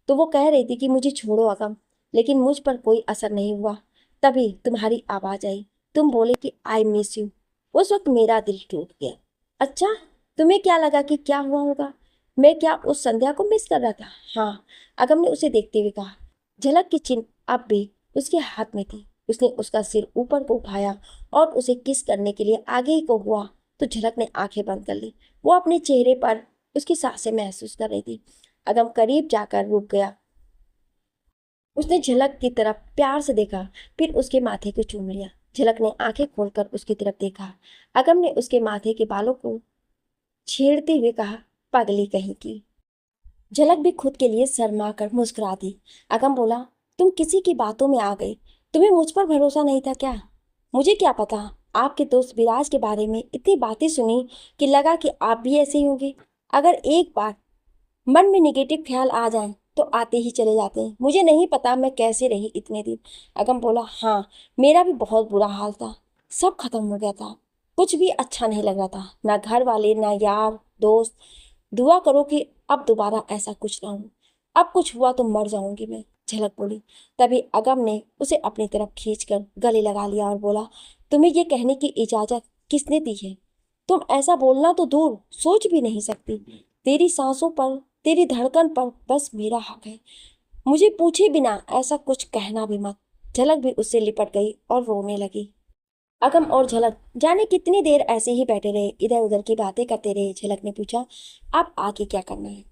तो वो कह रही थी कि मुझे छोड़ो अगम, लेकिन मुझ पर कोई असर नहीं हुआ। तभी तुम्हारी आवाज आई, तुम बोले कि आई मिस यू। उस वक्त मेरा दिल टूट गया। अच्छा, तुम्हें क्या लगा कि क्या हुआ होगा? मैं क्या उस संध्या को मिस कर रहा था? हाँ, अगम ने उसे देखते हुए कहा। झलक की चिन अब भी उसके हाथ में थी। उसने उसका सिर ऊपर को उठाया और उसे किस करने के लिए आगे ही को हुआ तो झलक ने आंखें बंद कर ली। वो अपने चेहरे पर उसकी सांसें महसूस कर रही थी। अगम करीब जाकर रुक गया। उसने झलक की तरफ प्यार से देखा, फिर उसके माथे को चूम लिया। झलक ने आंखें खोलकर उसकी तरफ देखा। अगम ने उसके माथे के बालों को छेड़ते हुए कहा, पगली कहीं की। झलक भी खुद के लिए शर्मा कर मुस्कुरा दी। अगम बोला, तुम किसी की बातों में आ गई, तुम्हें मुझ पर भरोसा नहीं था क्या? मुझे क्या पता, आपके दोस्त विराज के बारे में इतनी बातें सुनी कि लगा कि आप भी ऐसे ही होंगे। अगर एक बार मन में नेगेटिव ख्याल आ जाएं तो आते ही चले जाते हैं। मुझे नहीं पता मैं कैसे रही इतने दिन। अगम बोला, हाँ, मेरा भी बहुत बुरा हाल था, सब खत्म हो गया था, कुछ भी अच्छा नहीं लग रहा था, ना घर वाले ना यार दोस्त। दुआ करो कि अब दोबारा ऐसा कुछ ना हो। अब कुछ हुआ तो मर जाऊंगी मैं, झलक बोली। तभी अगम ने उसे अपनी तरफ खींचकर गले लगा लिया और बोला, तुम्हें ये कहने की इजाजत किसने दी है? तुम ऐसा बोलना तो दूर सोच भी नहीं सकती। तेरी सांसों पर, तेरी धड़कन पर बस मेरा हक है। मुझे पूछे बिना ऐसा कुछ कहना भी मत। झलक भी उससे लिपट गई और रोने लगी। अगम और झलक जाने कितनी देर ऐसे ही बैठे रहे, इधर उधर की बातें करते रहे। झलक ने पूछा, अब आगे क्या करना है?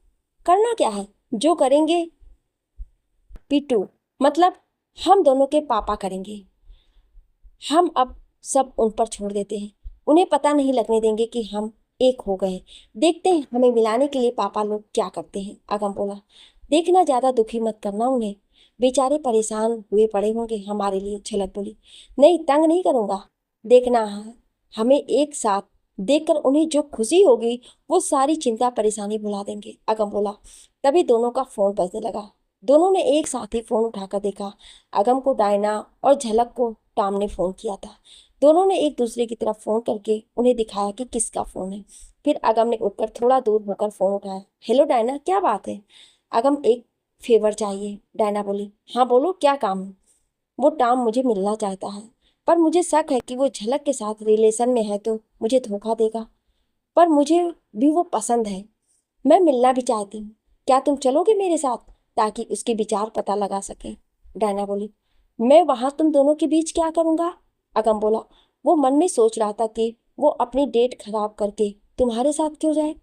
करना क्या है, जो करेंगे पीटू, मतलब हम दोनों के पापा करेंगे। हम अब सब उन पर छोड़ देते हैं, उन्हें पता नहीं लगने देंगे कि हम एक हो गए। देखते हैं हमें मिलाने के लिए पापा लोग क्या करते हैं, अगम बोला। देखना, ज्यादा दुखी मत करना उन्हें, बेचारे परेशान हुए पड़े होंगे हमारे लिए, झलक बोली। नहीं, तंग नहीं करूंगा। देखना, हमें एक साथ देखकर उन्हें जो खुशी होगी वो सारी चिंता परेशानी भुला देंगे, अगम बोला। तभी दोनों का फोन बजने लगा। दोनों ने एक साथ ही फोन उठाकर देखा। अगम को डायना और झलक को टॉम ने फोन किया था। दोनों ने एक दूसरे की तरफ फोन करके उन्हें दिखाया कि किसका फोन है। फिर अगम ने उठकर थोड़ा दूर होकर फोन उठाया। हेलो डायना, क्या बात है? अगम, एक फेवर चाहिए, डायना बोली। हाँ बोलो, क्या काम है? वो टॉम मुझे मिलना चाहता है, पर मुझे शक है कि वो झलक के साथ रिलेशन में है तो मुझे धोखा देगा। पर मुझे भी वो पसंद है, मैं मिलना भी चाहती हूँ। क्या तुम चलोगे मेरे साथ? ताकि उसके विचार पता लगा सके। डायना बोली, मैं वहां तुम दोनों के बीच क्या करूंगा? अगम बोला, वो मन में सोच रहा था कि वो अपनी डेट खराब करके तुम्हारे साथ क्यों जाए।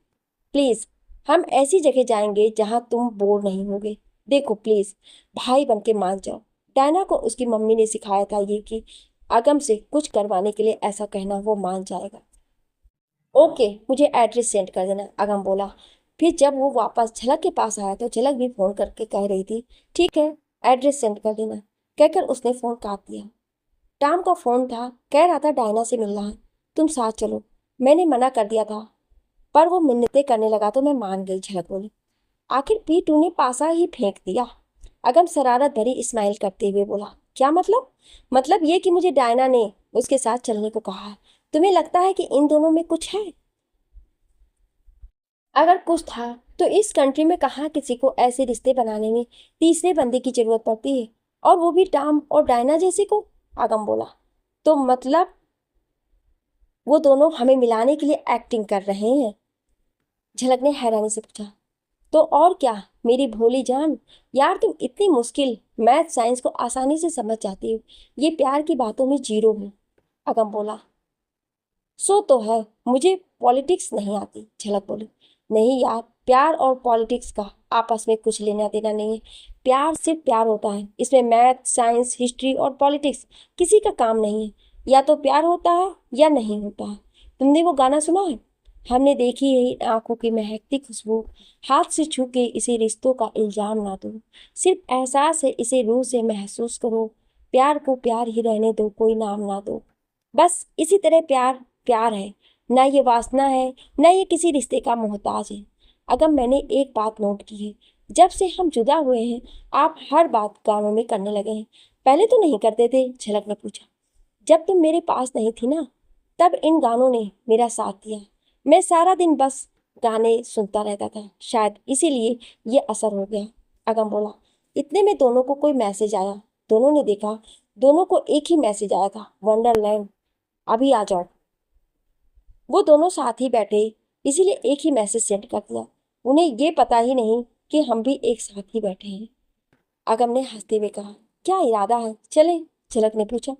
प्लीज, हम ऐसी जगह जाएंगे जहां तुम बोर नहीं होगे। देखो प्लीज, भाई बन के मान जाओ। डायना को उसकी मम्मी ने सिखाया था ये कि अगम से कुछ करवाने के लिए ऐसा कहना वो मान जाएगा। ओके, मुझे एड्रेस सेंड कर देना, अगम बोला। फिर जब वो वापस झलक के पास आया तो झलक भी फोन करके कह रही थी, ठीक है, एड्रेस सेंड कर देना। कहकर उसने फोन काट दिया। टाम का फोन था, कह रहा था डायना से मिलना है, तुम साथ चलो। मैंने मना कर दिया था, पर वो मिन्नतें करने लगा तो मैं मान गई, झलक बोली। आखिर पी2 ने पासा ही फेंक दिया। अगम शरारत भरी स्माइल करते हुए बोला, क्या मतलब ये कि मुझे डायना ने उसके साथ चलने को कहा है। तुम्हें लगता है कि इन दोनों में कुछ है? अगर कुछ था तो इस कंट्री में कहाँ किसी को ऐसे रिश्ते बनाने में तीसरे बंदे की जरूरत पड़ती है, और वो भी टाम और डायना जैसे को। आगम बोला, तो मतलब वो दोनों हमें मिलाने के लिए एक्टिंग कर रहे हैं? झलक ने हैरानी से पूछा। तो और क्या मेरी भोली जान, यार तुम इतनी मुश्किल मैथ साइंस को आसानी से समझ जाती हो, ये प्यार की बातों में जीरो हूँ। अगम बोला, सो तो है, मुझे पॉलिटिक्स नहीं आती, झलक बोली। नहीं यार, प्यार और पॉलिटिक्स का आपस में कुछ लेना देना नहीं है। प्यार सिर्फ प्यार होता है, इसमें मैथ साइंस हिस्ट्री और पॉलिटिक्स किसी का काम नहीं है। या तो प्यार होता है या नहीं होता है। तुमने वो गाना सुना है, हमने देखी है इन आंखों की महकती खुशबू, हाथ से छू के इसे रिश्तों का इल्जाम ना दो, सिर्फ एहसास है इसे रूह से महसूस करो, प्यार को प्यार ही रहने दो, कोई नाम ना दो। बस इसी तरह प्यार प्यार है, ना ये वासना है, ना ये किसी रिश्ते का मोहताज है। अगर मैंने एक बात नोट की है, जब से हम जुदा हुए हैं आप हर बात गानों में करने लगे हैं। पहले तो नहीं करते थे, झलक ने पूछा। जब तुम मेरे पास नहीं थी ना, तब इन गानों ने मेरा साथ दिया। मैं सारा दिन बस गाने सुनता रहता था, शायद इसीलिए ये असर हो गया। अगम बोला। इतने में दोनों को कोई मैसेज आया। दोनों ने देखा, दोनों को एक ही मैसेज आया था, वंडरलैंड अभी आ जाओ। वो दोनों साथ ही बैठे, इसीलिए एक ही मैसेज सेंड कर दिया। उन्हें ये पता ही नहीं कि हम भी एक साथ ही बैठे हैं। अगम ने हंसते हुए कहा, क्या इरादा है, चले? झलक ने पूछा।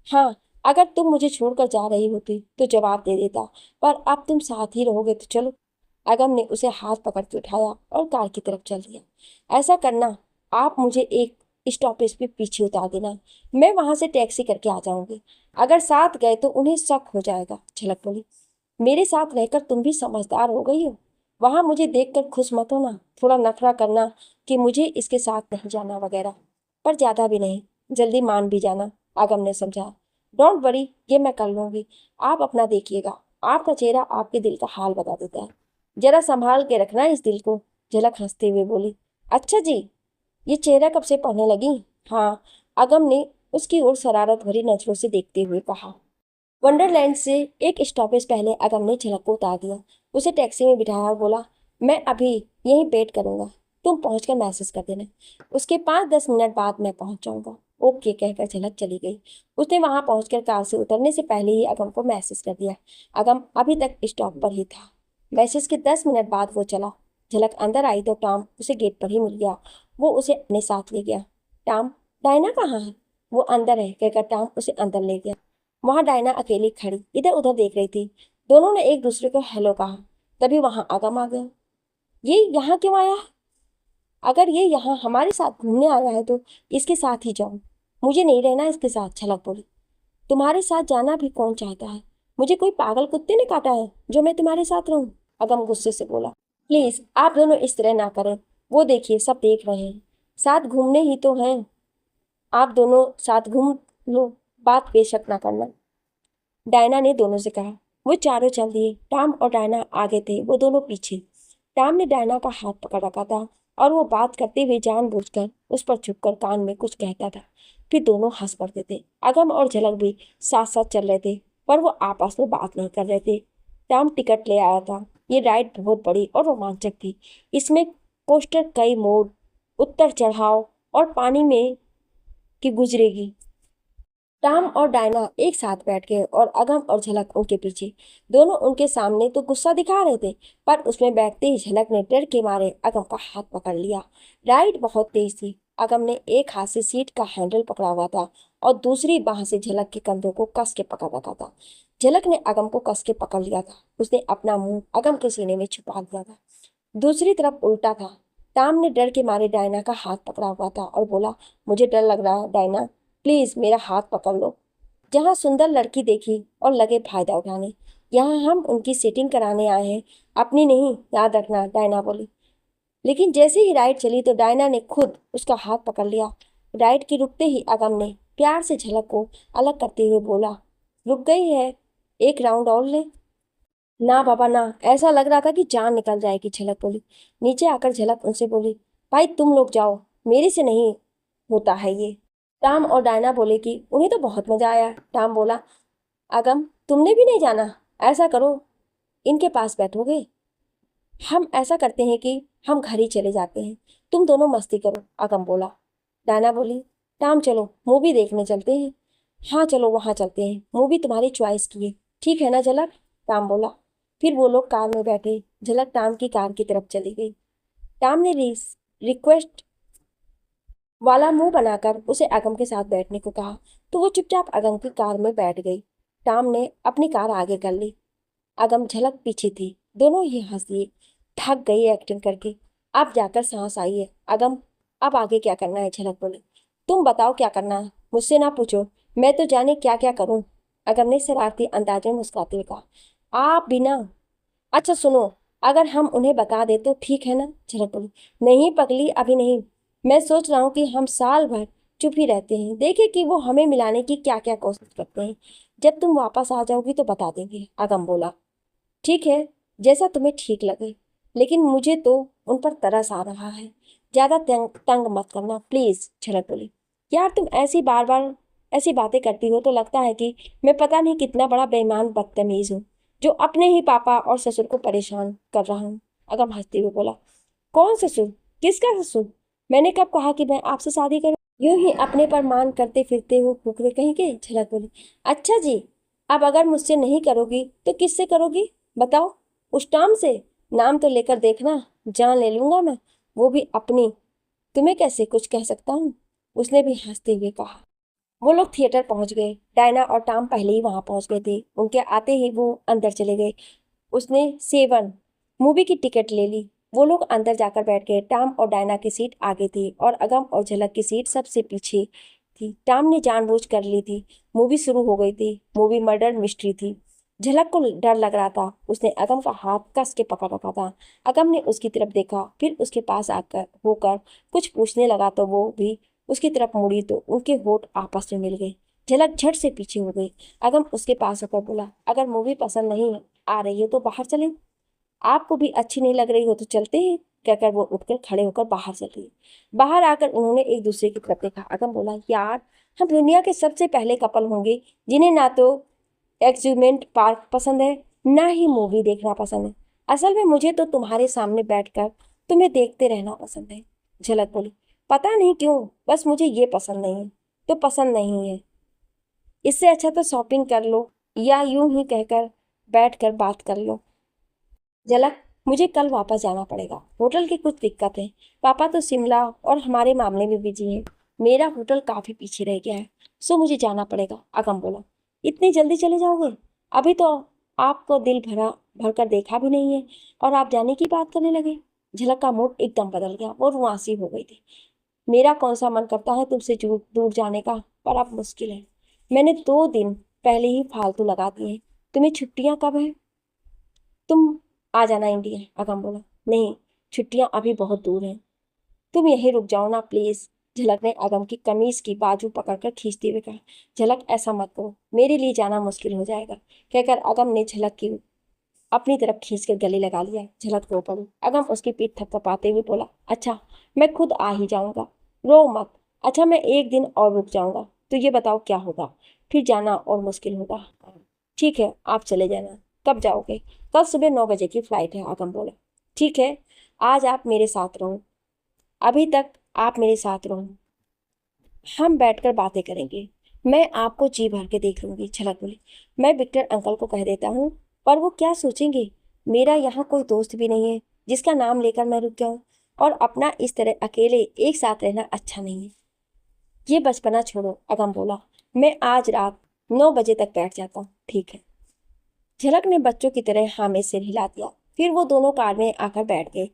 हाँ, अगर तुम मुझे छोड़कर जा रही होती तो जवाब दे देता, पर अब तुम साथ ही रहोगे तो चलो। अगम ने उसे हाथ पकड़ के उठाया और कार की तरफ चल दिया। ऐसा करना, आप मुझे एक स्टॉपेज पे पीछे उतार देना, मैं वहां से टैक्सी करके आ जाऊंगी। अगर साथ गए तो उन्हें शक हो जाएगा, झलक बोली। मेरे साथ रहकर तुम भी समझदार हो गई हो। वहां मुझे देखकर खुश मत होना, थोड़ा नखरा करना कि मुझे इसके साथ नहीं जाना वगैरह, पर ज्यादा भी नहीं, जल्दी मान भी जाना, आगम ने समझा। डोंट वरी, ये मैं कर लूंगी, आप अपना देखिएगा। आपका चेहरा आपके दिल का हाल बता देता है, जरा संभाल के रखना इस दिल को, झलक हंसते हुए बोली। अच्छा जी, ये चेहरा कब से पढ़ने लगी? हाँ, आगम ने उसकी ओर शरारत भरी नजरों से देखते हुए कहा। वंडरलैंड से एक स्टॉपेज पहले अगम ने झलक को उतार दिया, उसे टैक्सी में बिठाया और बोला, मैं अभी यहीं वेट करूंगा, तुम पहुंचकर मैसेज कर देना। उसके 5-10 मिनट बाद मैं पहुंच जाऊंगा। ओके कहकर झलक चली गई। उसने वहां पहुंचकर कार से उतरने से पहले ही अगम को मैसेज कर दिया। अगम अभी तक स्टॉप पर ही था। मैसेज के 10 मिनट बाद वो चला। झलक अंदर आई तो टॉम उसे गेट पर ही मिल गया। वो उसे अपने साथ ले गया। टॉम, डायना कहाँ है? वो अंदर है, कहकर टॉम उसे अंदर ले गया। वहां डायना अकेली खड़ी इधर उधर देख रही थी। दोनों ने एक दूसरे को हेलो कहा। तभी वहां आगम आ गया। ये यहाँ क्यों आया है? अगर ये यहाँ हमारे साथ घूमने आया है तो इसके साथ ही जाऊं, मुझे नहीं रहना इसके साथ, झलक बोली। तुम्हारे साथ जाना भी कौन चाहता है? मुझे कोई पागल कुत्ते ने काटा है जो मैं तुम्हारे साथ रहूं? अगम गुस्से से बोला। प्लीज आप दोनों इस तरह ना करें, वो देखिए सब देख रहे हैं, साथ घूमने ही तो हैं, आप दोनों साथ घूम लो, बात बेशक ना करना, डायना ने दोनों से कहा। वो चारों चल दिए। टॉम और डायना आगे थे, वो दोनों पीछे। टॉम ने डायना का हाथ पकड़ रखा था और वो बात करते हुए जानबूझकर उस पर छुपकर कान में कुछ कहता था। फिर दोनों हंस पड़ते थे। अगम और झलक भी साथ साथ चल रहे थे, पर वो आपस में बात नहीं कर रहे थे। टॉम टिकट ले आया था। ये राइड बहुत बड़ी और रोमांचक थी। इसमें कोस्टर कई मोड़, उतर चढ़ाव और पानी में की गुजरेगी। टाम और डायना एक साथ बैठ गए और अगम और झलक उनके पीछे। दोनों उनके सामने तो गुस्सा दिखा रहे थे, पर उसमें बैठते ही झलक ने डर के मारे अगम का हाथ पकड़ लिया। राइड बहुत तेज थी। अगम ने एक हाथ से सीट का हैंडल पकड़ा हुआ था और दूसरी बाह से झलक के कंधों को कस के पकड़ रखा था। झलक ने अगम को कस के पकड़ लिया था। उसने अपना मुंह अगम के सीने में छुपा लिया था। दूसरी तरफ उल्टा था। टाम ने डर के मारे डायना का हाथ पकड़ा हुआ था और बोला, मुझे डर लग रहा है डायना, प्लीज मेरा हाथ पकड़ लो। जहाँ सुंदर लड़की देखी और लगे फायदा उठाने। यहाँ हम उनकी सेटिंग कराने आए हैं, अपनी नहीं, याद रखना, डायना बोली। लेकिन जैसे ही राइड चली तो डायना ने खुद उसका हाथ पकड़ लिया। राइड के रुकते ही अगम ने प्यार से झलक को अलग करते हुए बोला, रुक गई है, एक राउंड और ले। ना बाबा ना, ऐसा लग रहा था कि जान निकल जाएगी, झलक बोली। नीचे आकर झलक उनसे बोली, भाई तुम लोग जाओ, मेरे से नहीं होता है ये। टाम और डायना बोले कि उन्हें तो बहुत मजा आया। टाम बोला, अगम तुमने भी नहीं जाना, ऐसा करो, इनके पास बैठोगे। हम ऐसा करते हैं कि हम घर ही चले जाते हैं, तुम दोनों मस्ती करो, अगम बोला। डायना बोली, टाम चलो मूवी देखने चलते हैं। हाँ चलो वहां चलते हैं, मूवी तुम्हारी चॉइस की है, ठीक है ना झलक, टाम बोला। फिर वो लोग कार में बैठे। झलक टाम की कार की तरफ चली गई। टाम ने रिक्वेस्ट वाला मुंह बनाकर उसे अगम के साथ बैठने को कहा, तो वो चुपचाप अगम की कार में बैठ गई। टाम ने अपनी कार आगे कर ली। अगम झलक पीछे थी। दोनों ही हंस दिए। थक गई एक्टिंग करके, अब जाकर सांस आई है। अगम अब आगे क्या करना है, झलक बोली। तुम बताओ क्या करना है, मुझसे ना पूछो, मैं तो जाने क्या क्या करूं। अगम ने शरारती अंदाज में मुस्कुराते हुए कहा, आप बिना, अच्छा सुनो, अगर हम उन्हें बता दे तो ठीक है ना, झलक बोली। नहीं पगली, अभी नहीं, मैं सोच रहा हूँ कि हम साल भर चुप ही रहते हैं, देखे कि वो हमें मिलाने की क्या क्या कोशिश करते हैं। जब तुम वापस आ जाओगी तो बता देंगे, अगम बोला। ठीक है, जैसा तुम्हें ठीक लगे, लेकिन मुझे तो उन पर तरस आ रहा है। ज्यादा तंग मत करना प्लीज, झलक बोली। यार तुम ऐसी बार बार ऐसी बातें करती हो तो लगता है कि मैं पता नहीं कितना बड़ा बेईमान बदतमीज हूँ, जो अपने ही पापा और ससुर को परेशान कर रहा हूँ, अगम हंसते हुए बोला। कौन ससुर, किसका ससुर, मैंने कब कहा कि मैं आपसे शादी करूं। यूं ही अपने पर मान करते फिरते हो फुकरे कहीं के, झलक बोली। अच्छा जी, अब अगर मुझसे नहीं करोगी तो किससे करोगी, बताओ, उस टाम से, नाम तो लेकर देखना, जान ले लूंगा मैं, वो भी अपनी। तुम्हें कैसे कुछ कह सकता हूँ, उसने भी हंसते हुए कहा। वो लोग थिएटर पहुंच गए। डायना और टाम पहले ही वहां पहुंच गए थे। उनके आते ही वो अंदर चले गए। उसने सेवन मूवी की टिकट ले ली। वो लोग अंदर जाकर बैठ गए। टाम और डायना की सीट आगे थी और अगम और झलक की सीट सबसे पीछे थी। टाम ने जानबूझ कर ली थी। मूवी शुरू हो गई थी। मूवी मर्डर मिस्ट्री थी। झलक को डर लग रहा था। उसने अगम का हाथ कस के पकड़ रखा था। अगम ने उसकी तरफ देखा, फिर उसके पास आकर होकर कुछ पूछने लगा तो वो भी उसकी तरफ मुड़ी तो उनके होठ आपस में मिल गए। झलक झट से पीछे हो गई। अगम उसके पास होकर बोला, अगर मूवी पसंद नहीं आ रही हो तो बाहर चलें, आपको भी अच्छी नहीं लग रही हो तो चलते हैं, कहकर वो उठकर खड़े होकर बाहर चल गई। बाहर आकर उन्होंने एक दूसरे की तरफ देखा। अगम बोला, यार हम दुनिया के सबसे पहले कपल होंगे जिन्हें ना तो एक्सम्यूजमेंट पार्क पसंद है, ना ही मूवी देखना पसंद है। असल में मुझे तो तुम्हारे सामने बैठकर तुम्हें देखते रहना पसंद है, झलक बोली। पता नहीं क्यों, बस मुझे ये पसंद नहीं है तो पसंद नहीं है, इससे अच्छा तो शॉपिंग कर लो या यूं ही कहकर बैठ कर बात कर लो। झलक, मुझे कल वापस जाना पड़ेगा, होटल की कुछ दिक्कत है, पापा तो शिमला और हमारे मामले में बिजी हैं, मेरा होटल काफी पीछे रह गया है, सो मुझे जाना पड़ेगा, अगम बोला। इतनी जल्दी चले जाओगे, अभी तो आपको दिल भरा भर कर देखा भी नहीं है और आप जाने की बात करने लगे। झलक का मूड एकदम बदल गया, वो रुआंसी हो गई थी। मेरा कौन सा मन करता है तुमसे दूर दूर जाने का, पर अब मुश्किल है। मैंने 2 दिन पहले ही फालतू लगा दिए। तुम्हें छुट्टियां कब है, तुम आ जाना इंडिया, अगम बोला। नहीं, छुट्टियां अभी बहुत दूर हैं, तुम यहीं रुक जाओ ना प्लीज, झलक ने अगम की कमीज की बाजू पकड़कर खींचते हुए कहा। झलक ऐसा मत करो, मेरे लिए जाना मुश्किल हो जाएगा, कहकर अगम ने झलक की अपनी तरफ खींच कर गले लगा लिया। झलक रो पड़ी। अगम उसकी पीठ थपथपाते हुए बोला, अच्छा मैं खुद आ ही जाऊंगा, रो मत। अच्छा मैं एक दिन और रुक जाऊंगा, तो ये बताओ क्या होगा, फिर जाना और मुश्किल होगा। ठीक है आप चले जाना, कब जाओगे, कल सुबह 9 बजे की फ्लाइट है, अगम बोला। ठीक है, आज आप मेरे साथ रहो, अभी तक आप मेरे साथ रहो, हम बैठकर बातें करेंगे, मैं आपको जी भर के देख लूंगी, झलक बोली। मैं विक्टर अंकल को कह देता हूँ, पर वो क्या सोचेंगे? मेरा यहाँ कोई दोस्त भी नहीं है जिसका नाम लेकर मैं रुक जाऊँ, और अपना इस तरह अकेले एक साथ रहना अच्छा नहीं है। ये बचपना छोड़ो, अगम बोला। मैं आज रात 9 बजे तक बैठ जाता हूँ, ठीक है? झलक ने बच्चों की तरह हाँ में सिर हिला दिया। फिर वो दोनों कार में आकर बैठ गए।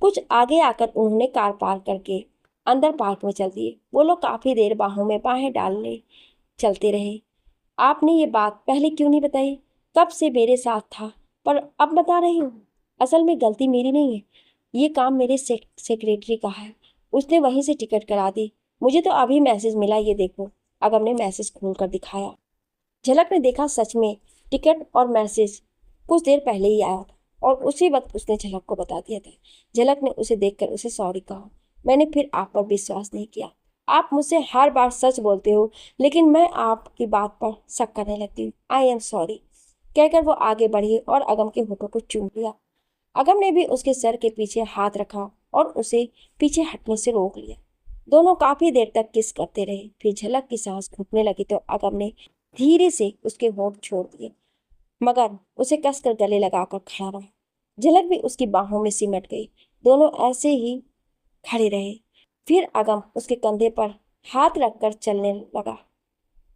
कुछ आगे आकर उन्होंने कार पार्क करके अंदर पार्क में चल दिए। वो लोग काफी देर बाहों में बाहें डालने चलते रहे। आपने ये बात पहले क्यों नहीं बताई? कब से मेरे साथ था, पर अब बता रही हूँ। असल में गलती मेरी नहीं है, ये काम मेरे सेक्रेटरी का है। उसने वहीं से टिकट करा दी। मुझे तो अभी मैसेज मिला, ये देखो। अगम ने मैसेज खोल कर दिखाया। झलक ने देखा, सच में टिकट और मैसेज कुछ देर पहले ही आया था, और उसी वक्त उसने झलक को बता दिया था। झलक ने उसे देखकर उसे सॉरी कहा। मैंने फिर आप पर विश्वास नहीं किया। आप मुझसे हर बार सच बोलते हो, लेकिन मैं आपकी बात पर शक करने लगती हूँ। आई एम सॉरी, कहकर वो आगे बढ़ी और अगम के होठों को चूम लिया। अगम ने भी उसके सर के पीछे हाथ रखा और उसे पीछे हटने से रोक लिया। दोनों काफी देर तक किस करते रहे। फिर झलक की सांस घुटने लगी तो अगम ने धीरे से उसके होठ छोड़ दिए, मगर उसे कसकर गले लगाकर खड़ा रहा। झलक भी उसकी बाहों में सिमट गई। दोनों ऐसे ही खड़े रहे। फिर अगम उसके कंधे पर हाथ रखकर चलने लगा।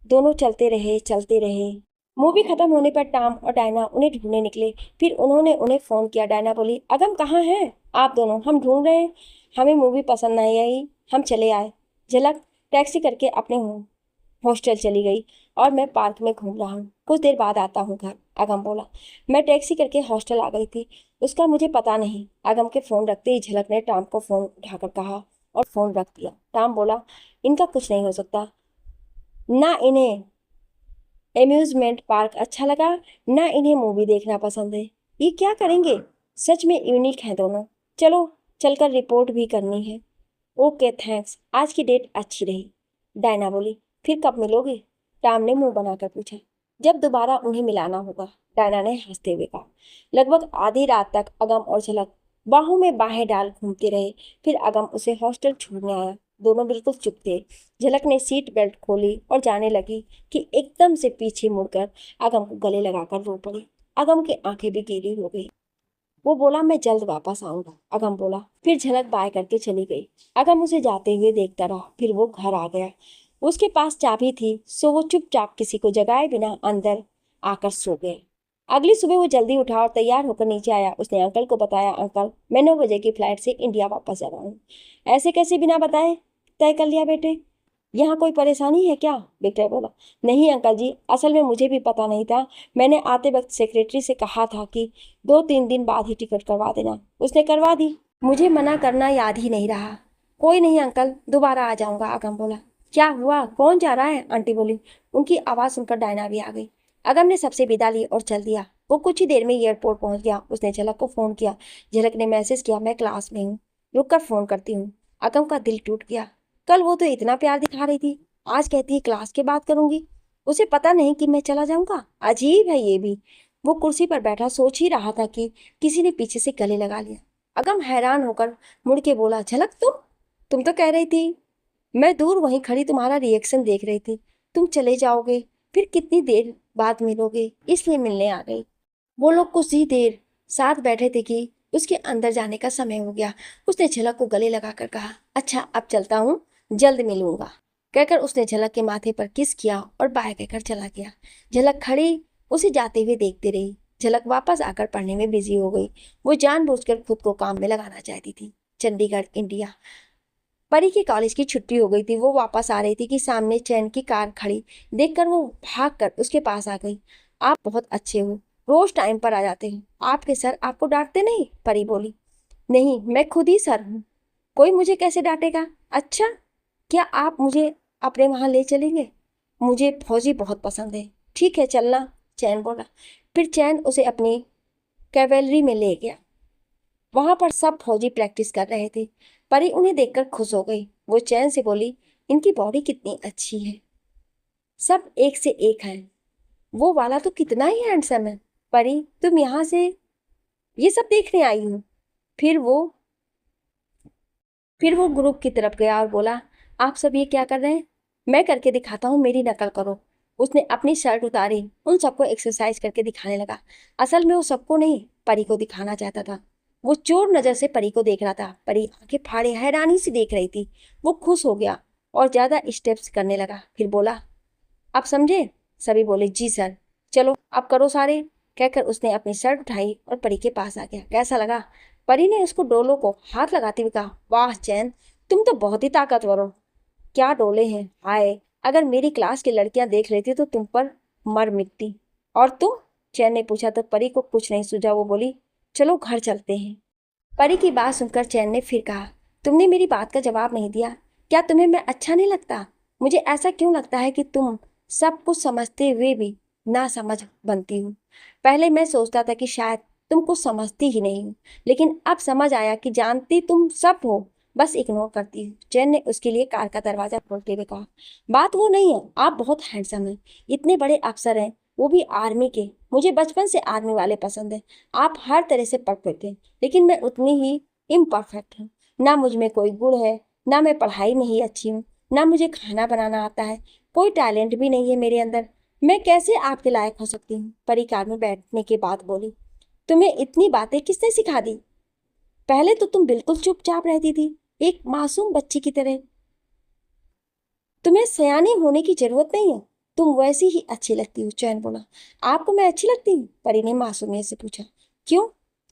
दोनों चलते रहे, चलते रहे। मूवी खत्म होने पर टॉम और डायना उन्हें ढूंढने निकले। फिर उन्होंने उन्हें फोन किया। डायना बोली, अगम कहाँ हैं आप दोनों? हम ढूंढ रहे हैं। हमें मूवी पसंद नहीं आई, हम चले आए। झलक टैक्सी करके अपने हॉस्टल चली गई, और मैं पार्क में घूम रहा हूँ। कुछ देर बाद आता हूँ घर, अगम बोला। मैं टैक्सी करके हॉस्टल आ गई थी, उसका मुझे पता नहीं। अगम के फोन रखते ही झलक ने टॉम को फोन उठाकर कहा, और फोन रख दिया। टॉम बोला, इनका कुछ नहीं हो सकता। ना इन्हें एम्यूजमेंट पार्क अच्छा लगा, ना इन्हें मूवी देखना पसंद है। ये क्या करेंगे? सच में यूनिक है दोनों। चलो, चलकर रिपोर्ट भी करनी है। ओके थैंक्स, आज की डेट अच्छी रही, डायना बोली। फिर कब मिलोगे? टॉम ने मुंह बनाकर पूछा। जब दोबारा उन्हें मिलाना होगा, डायना ने हंसते हुए कहा। लगभग आधी रात तक अगम और झलक बाहों में बाहें डाल घूमते रहे। फिर अगम उसे हॉस्टल छोड़ने आया। दोनों बिल्कुल चुप थे। झलक ने सीट बेल्ट खोली और जाने लगी कि एकदम से पीछे मुड़कर अगम को गले लगाकर रो पड़ी। अगम की आंखें भी गीली हो गई। वो बोला, मैं जल्द वापस आऊंगा, अगम बोला। फिर झलक बाय करके चली गई। अगम उसे जाते हुए देखता रहा। फिर वो घर आ गया। उसके पास चाबी थी, सो वो चुपचाप किसी को जगाए बिना अंदर आकर सो गए। अगली सुबह वो जल्दी उठा और तैयार होकर नीचे आया। उसने अंकल को बताया, अंकल मैं 9 बजे की फ्लाइट से इंडिया वापस जा रहा हूँ। ऐसे कैसे बिना बताए तय कर लिया बेटे? यहाँ कोई परेशानी है क्या? विक्टर बोला। नहीं अंकल जी, असल में मुझे भी पता नहीं था। मैंने आते वक्त सेक्रेटरी से कहा था कि 2-3 दिन बाद ही टिकट करवा देना। उसने करवा दी। मुझे मना करना याद ही नहीं रहा। कोई नहीं अंकल, दोबारा आ जाऊंगा, अगम बोला। क्या हुआ, कौन जा रहा है? आंटी बोली। उनकी आवाज सुनकर डायना भी आ गई। अगम ने सबसे विदा ली और चल दिया। वो कुछ ही देर में एयरपोर्ट पहुंच गया। उसने झलक को फोन किया। झलक ने मैसेज किया, मैं क्लास में हूँ, रुक कर फोन करती हूँ। अगम का दिल टूट गया। कल वो तो इतना प्यार दिखा रही थी, आज कहती है क्लास के बात करूंगी। उसे पता नहीं कि मैं चला जाऊंगा। अजीब है ये भी। वो कुर्सी पर बैठा सोच ही रहा था कि किसी ने पीछे से गले लगा लिया। अगम हैरान होकर मुड़ के बोला, झलक तुम तो कह रही थी। मैं दूर वहीं खड़ी तुम्हारा रिएक्शन देख रही थी। तुम चले जाओगे, फिर कितनी देर बाद मिलोगे, इसलिए मिलने आ गई। वो लोग कुछ ही देर साथ बैठे थे कि उसके अंदर जाने का समय हो गया। उसने झलक को गले लगाकर कहा, अच्छा अब चलता हूँ, जल्द मिलूंगा। कहकर उसने झलक के माथे पर किस किया और बाय कहकर चला गया। झलक खड़ी उसे जाते हुए देखती रही। झलक वापस आकर पढ़ने में बिजी हो गई। वो जानबूझकर खुद को काम में लगाना चाहती थी। चंडीगढ़, इंडिया। परी की कॉलेज की छुट्टी हो गई थी। वो वापस आ रही थी कि सामने चैन की कार खड़ी देखकर वो भागकर उसके पास आ गई। आप बहुत अच्छे हो, रोज टाइम पर आ जाते हो। आपके सर आपको डांटते नहीं? परी बोली। नहीं, मैं खुद ही सर हूँ, कोई मुझे कैसे डांटेगा? अच्छा, क्या आप मुझे अपने वहां ले चलेंगे? मुझे फौजी बहुत पसंद है। ठीक है, चलना, चैन बोला। फिर चैन उसे अपनी कैवेलरी में ले गया। वहां पर सब फौजी प्रैक्टिस कर रहे थे। परी उन्हें देखकर खुश हो गई। वो चैन से बोली, इनकी बॉडी कितनी अच्छी है, सब एक से एक है। वो वाला तो कितना ही हैंडसम है। परी, तुम यहाँ से ये सब देखने आई हो? फिर वो फिर वो ग्रुप की तरफ गया और बोला, आप सब ये क्या कर रहे हैं? मैं करके दिखाता हूँ, मेरी नकल करो। उसने अपनी शर्ट उतारी, उन सबको एक्सरसाइज करके दिखाने लगा। असल में वो सबको नहीं, परी को दिखाना चाहता था। वो चोर नजर से परी को देख रहा था। परी आंखें फाड़े हैरानी से देख रही थी। वो खुश हो गया और ज्यादा स्टेप्स करने लगा। फिर बोला, आप समझे? सभी बोले, जी सर। चलो अब करो सारे, कहकर उसने अपनी शर्ट उठाई और परी के पास आ गया। कैसा लगा? परी ने उसको डोलों को हाथ लगाते हुए कहा, वाह चैन, तुम तो बहुत ही ताकतवर हो। क्या डोले हैं, हाय, अगर मेरी क्लास की लड़कियां देख लेती तो तुम पर मर मिटती। और तुम? चैन ने पूछा तो परी को कुछ नहीं सूझा। वो बोली, चलो घर चलते हैं। परी की बात सुनकर चैन ने फिर कहा, तुमने मेरी बात का जवाब नहीं दिया। क्या तुम्हें मैं अच्छा नहीं लगता? मुझे ऐसा क्यों लगता है कि तुम सब कुछ समझते हुए भी ना समझ बनती हो? पहले मैं सोचता था कि शायद तुम कुछ समझती ही नहीं हो, लेकिन अब समझ आया कि जानती तुम सब हो, बस इग्नोर करती हो। चैन ने उसके लिए कार का दरवाजा खोलते हुए कहा, बात वो नहीं है, आप बहुत हैंडसम हैं, इतने बड़े अफसर हैं, वो भी आर्मी के। मुझे बचपन से आर्मी वाले पसंद हैं। आप हर तरह से परफेक्ट हैं, लेकिन मैं उतनी ही इम्परफेक्ट हूँ। ना मुझ में कोई गुण है, ना मैं पढ़ाई में ही अच्छी हूँ, ना मुझे खाना बनाना आता है, कोई टैलेंट भी नहीं है मेरे अंदर। मैं कैसे आपके लायक हो सकती हूँ? परी कार में बैठने के बाद बोली, तुम्हें इतनी बातें किसने सिखा दी? पहले तो तुम बिल्कुल चुपचाप रहती थी, एक मासूम बच्ची की तरह। तुम्हें सयानी होने की जरूरत नहीं है, तुम वैसी ही अच्छी लगती हो। चैन बोला, आपको मैं अच्छी लगती हूँ? परी ने मासूमियत से पूछा। क्यों?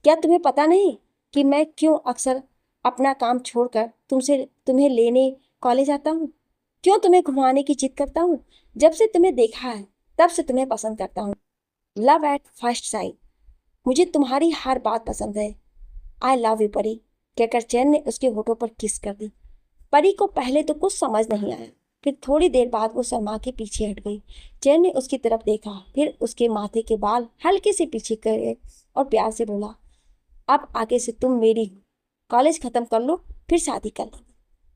क्या तुम्हें पता नहीं कि मैं क्यों अक्सर अपना काम छोड़कर तुम्हें लेने कॉलेज आता हूँ? क्यों तुम्हें घुमाने की जिद करता हूँ? जब से तुम्हें देखा है तब से तुम्हें पसंद करता हूँ। Love at first sight. मुझे तुम्हारी हर बात पसंद है। आई लव यू परी, कहकर चैन ने उसके होठों पर किस कर दी। परी को पहले तो कुछ समझ नहीं आया, फिर थोड़ी देर बाद वो शर्मा के पीछे हट गई। चैन ने उसकी तरफ देखा, फिर उसके माथे के बाल हल्के से पीछे करे और प्यार से बोला, अब आगे से तुम मेरी हो। कॉलेज खत्म कर लो, फिर शादी कर लेंगे।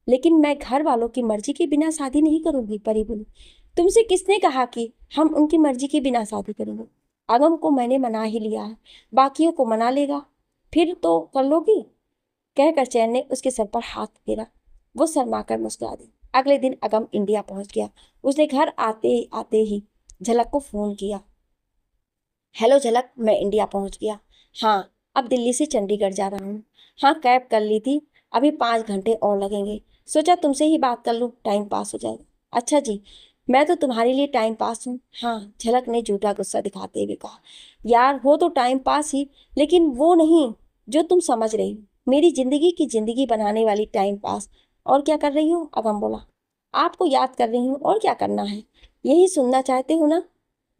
लेकिन मैं घर वालों की मर्जी के बिना शादी नहीं करूंगी। परी बोली, तुमसे किसने कहा कि हम उनकी मर्जी के बिना शादी करेंगे? अगम को मैंने मना ही लिया है, बाकियों को मना लेगा, फिर तो कर लोगी, कहकर चैन ने उसके सर पर हाथ फेरा। वो शर्माकर मुस्कुरा दी। अगले दिन अगम इंडिया पहुंच गया। उसने घर आते आते ही झलक को फोन किया। हेलो झलक, मैं इंडिया पहुंच गया। हाँ, अब दिल्ली से चंडीगढ़ जा रहा हूँ। हाँ, कैब कर ली थी, अभी 5 घंटे और लगेंगे। सोचा तुमसे ही बात कर लूँ, टाइम पास हो जाएगा। अच्छा जी, मैं तो तुम्हारे लिए टाइम पास हूँ। हाँ, झलक ने झूठा गुस्सा दिखाते हुए कहा। यार, हो तो टाइम पास ही, लेकिन वो नहीं जो तुम समझ रही हो। मेरी जिंदगी की जिंदगी बनाने वाली टाइम पास। और क्या कर रही हो? अगम बोला, आपको याद कर रही हूँ, और क्या करना है? यही सुनना चाहते हो ना?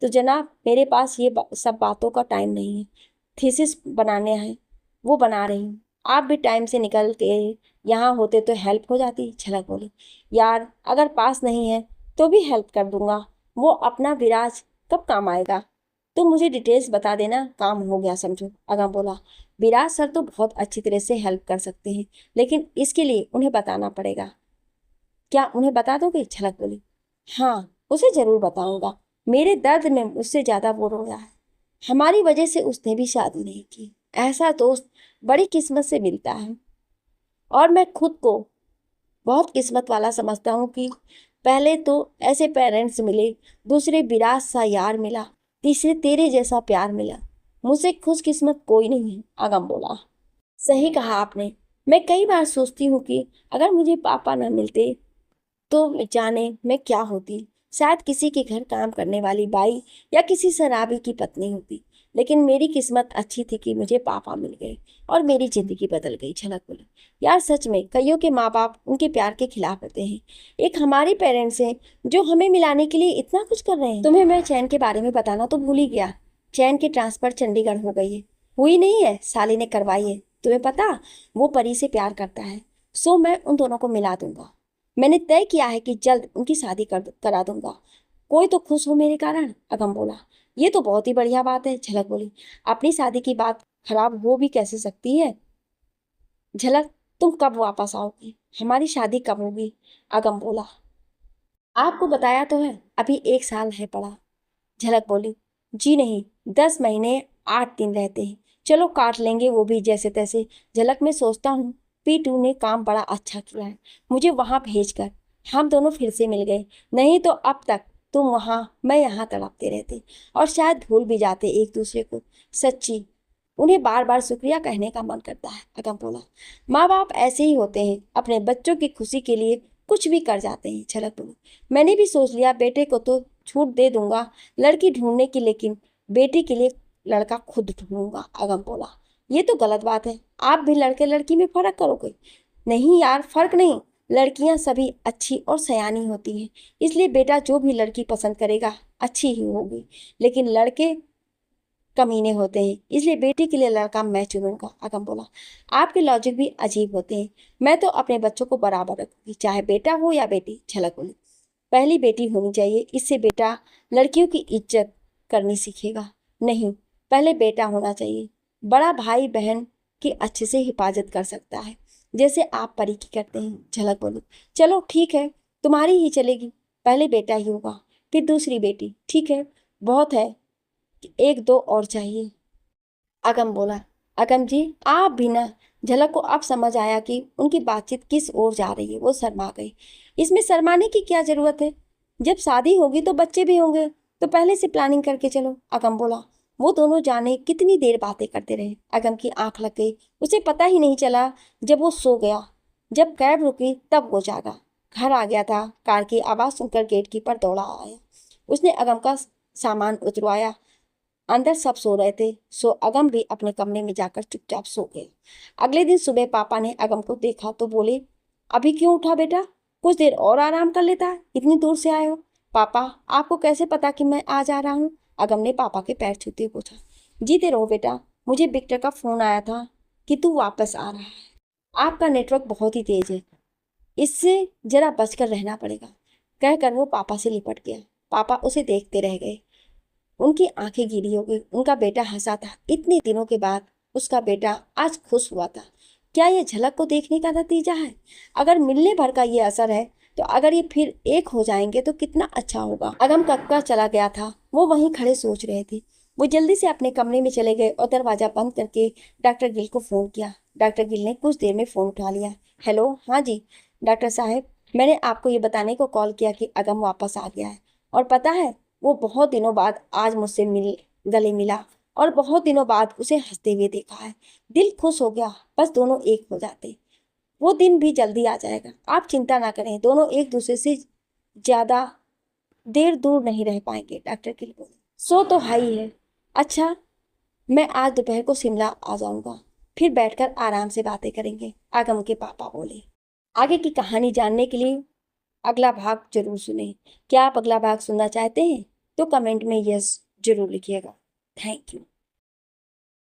तो जनाब, मेरे पास ये सब बातों का टाइम नहीं है। थीसिस बनाने हैं, वो बना रही हूँ। आप भी टाइम से निकल के यहाँ होते तो हेल्प हो जाती। झलक बोली, यार अगर पास नहीं है तो भी हेल्प कर दूंगा। वो अपना विराज कब काम आएगा? तो मुझे डिटेल्स बता देना, काम हो गया समझो। अगम बोला, विराज सर तो बहुत अच्छी तरह से हेल्प कर सकते हैं, लेकिन इसके लिए उन्हें बताना पड़ेगा। क्या उन्हें बता दोगे? झलक बोली, हाँ, उसे जरूर बताऊंगा। मेरे दर्द में मुझसे ज्यादा वो रोया है। हमारी वजह से उसने भी शादी नहीं की। ऐसा दोस्त बड़ी किस्मत से मिलता है, और मैं खुद को बहुत किस्मत वाला समझता हूँ कि पहले तो ऐसे पेरेंट्स मिले, दूसरे विराट सा यार मिला, तीसरे तेरे जैसा प्यार मिला। मुझसे खुशकिस्मत कोई नहीं है। अगम बोला, सही कहा आपने। मैं कई बार सोचती हूँ कि अगर मुझे पापा न मिलते तो जाने मैं क्या होती। शायद किसी के घर काम करने वाली बाई या किसी शराबी की पत्नी होती। लेकिन मेरी किस्मत अच्छी थी कि मुझे पापा मिल गए और मेरी जिंदगी बदल गई। झलक बोली, यार सच में कईयों के माँ बाप उनके प्यार के खिलाफ होते हैं। एक हमारे पेरेंट्स हैं जो हमें मिलाने के लिए इतना कुछ कर रहे हैं। तुम्हें मैं चैन के बारे में बताना तो भूल ही गया। चैन की ट्रांसफर चंडीगढ़ हो गई है। हुई नहीं है, साली ने करवाई है। तुम्हें पता, वो परी से प्यार करता है, सो मैं उन दोनों को मिला दूंगा। मैंने तय किया है कि जल्द उनकी शादी करा दूंगा। कोई तो खुश हो मेरे कारण। अगम बोला, ये तो बहुत ही बढ़िया बात है। झलक बोली, अपनी शादी की बात खराब हो भी कैसे सकती है? झलक, तुम कब वापस आओगी? हमारी शादी कब होगी? अगम बोला, आपको बताया तो है, अभी 1 साल है पड़ा। झलक बोली, जी नहीं, 10 महीने 8 दिन रहते हैं। चलो काट लेंगे वो भी जैसे तैसे। झलक में सोचता हूँ P2 ने काम बड़ा अच्छा किया है मुझे वहां भेजकर। हम दोनों फिर से मिल गए, नहीं तो अब तक तुम वहां मैं यहाँ तड़पते रहते और शायद भूल भी जाते एक दूसरे को। सच्ची उन्हें बार बार शुक्रिया कहने का मन करता है, अगम बोला। माँ बाप ऐसे ही होते हैं, अपने बच्चों की खुशी के लिए कुछ भी कर जाते हैं, झलक बोली। मैंने भी सोच लिया बेटे को तो छूट दे दूंगा लड़की ढूंढने की, लेकिन बेटी के लिए लड़का खुद ढूंढूंगा, अगम बोला। ये तो गलत बात है, आप भी लड़के लड़की में फर्क करोगे? नहीं यार, फर्क नहीं, लड़कियां सभी अच्छी और सयानी होती हैं, इसलिए बेटा जो भी लड़की पसंद करेगा अच्छी ही होगी, लेकिन लड़के कमीने होते हैं, इसलिए बेटी के लिए लड़का मैं चुनूंगा, अगम बोला। आपके लॉजिक भी अजीब होते हैं, मैं तो अपने बच्चों को बराबर रखूंगी, चाहे बेटा हो या बेटी, झलक बोली। पहली बेटी होनी चाहिए, इससे बेटा लड़कियों की इज्जत करनी सीखेगा। नहीं, पहले बेटा होना चाहिए, बड़ा भाई बहन की अच्छे से हिफाजत कर सकता है, जैसे आप परी की करते हैं, झलक बोली। चलो ठीक है, तुम्हारी ही चलेगी, पहले बेटा ही होगा, फिर दूसरी बेटी, ठीक है? बहुत है कि एक दो और चाहिए, अगम बोला। अगम जी आप भी ना, झलक को अब समझ आया कि उनकी बातचीत किस ओर जा रही है, वो शर्मा गई। इसमें शर्माने की क्या जरूरत है, जब शादी होगी तो बच्चे भी होंगे, तो पहले से प्लानिंग करके चलो, अगम बोला। वो दोनों जाने कितनी देर बातें करते रहे, अगम की आंख लग गई, उसे पता ही नहीं चला जब वो सो गया। जब कैब रुकी तब वो जागा, घर आ गया था। कार की आवाज सुनकर गेट कीपर दौड़ा आया, उसने अगम का सामान उतरवाया। अंदर सब सो रहे थे, सो अगम भी अपने कमरे में जाकर चुपचाप सो गए। अगले दिन सुबह पापा ने अगम को देखा तो बोले, अभी क्यों उठा बेटा, कुछ देर और आराम कर लेता, इतनी दूर से आए हो। पापा आपको कैसे पता कि मैं आज आ रहा हूँ, अगम ने पापा के पैर छूते हुए पूछा। जीते रहो बेटा, मुझे विक्टर का फोन आया था कि तू वापस आ रहा है, आपका नेटवर्क बहुत ही तेज है, इससे जरा बचकर रहना पड़ेगा, कहकर वो पापा से लिपट गया। पापा उसे देखते रह गए, उनकी आंखें गीली हो गई। उनका बेटा हंसा था, इतने दिनों के बाद उसका बेटा आज खुश हुआ था। क्या ये झलक को देखने का नतीजा है? अगर मिलने भर का ये असर है तो अगर ये फिर एक हो जाएंगे तो कितना अच्छा होगा। अगम कक्का चला गया था, वो वहीं खड़े सोच रहे थे। वो जल्दी से अपने कमरे में चले गए और दरवाजा बंद करके डॉक्टर गिल को फोन किया। डॉक्टर गिल ने कुछ देर में फोन उठा लिया। हेलो, हाँ जी डॉक्टर साहब, मैंने आपको ये बताने को कॉल किया कि अगम वापस आ गया है, और पता है वो बहुत दिनों बाद आज मुझसे गले मिला, और बहुत दिनों बाद उसे हंसते हुए देखा है। दिल खुश हो गया, बस दोनों एक हो जाते। वो दिन भी जल्दी आ जाएगा, आप चिंता ना करें, दोनों एक दूसरे से ज्यादा देर दूर नहीं रह पाएंगे, डॉक्टर गिल बोले। सो तो है ही है। अच्छा, मैं आज दोपहर को शिमला आ जाऊंगा, फिर बैठकर आराम से बातें करेंगे, आगम के पापा बोले। आगे की कहानी जानने के लिए अगला भाग जरूर सुने। क्या आप अगला भाग सुनना चाहते हैं? तो कमेंट में यस जरूर लिखिएगा। Thank you.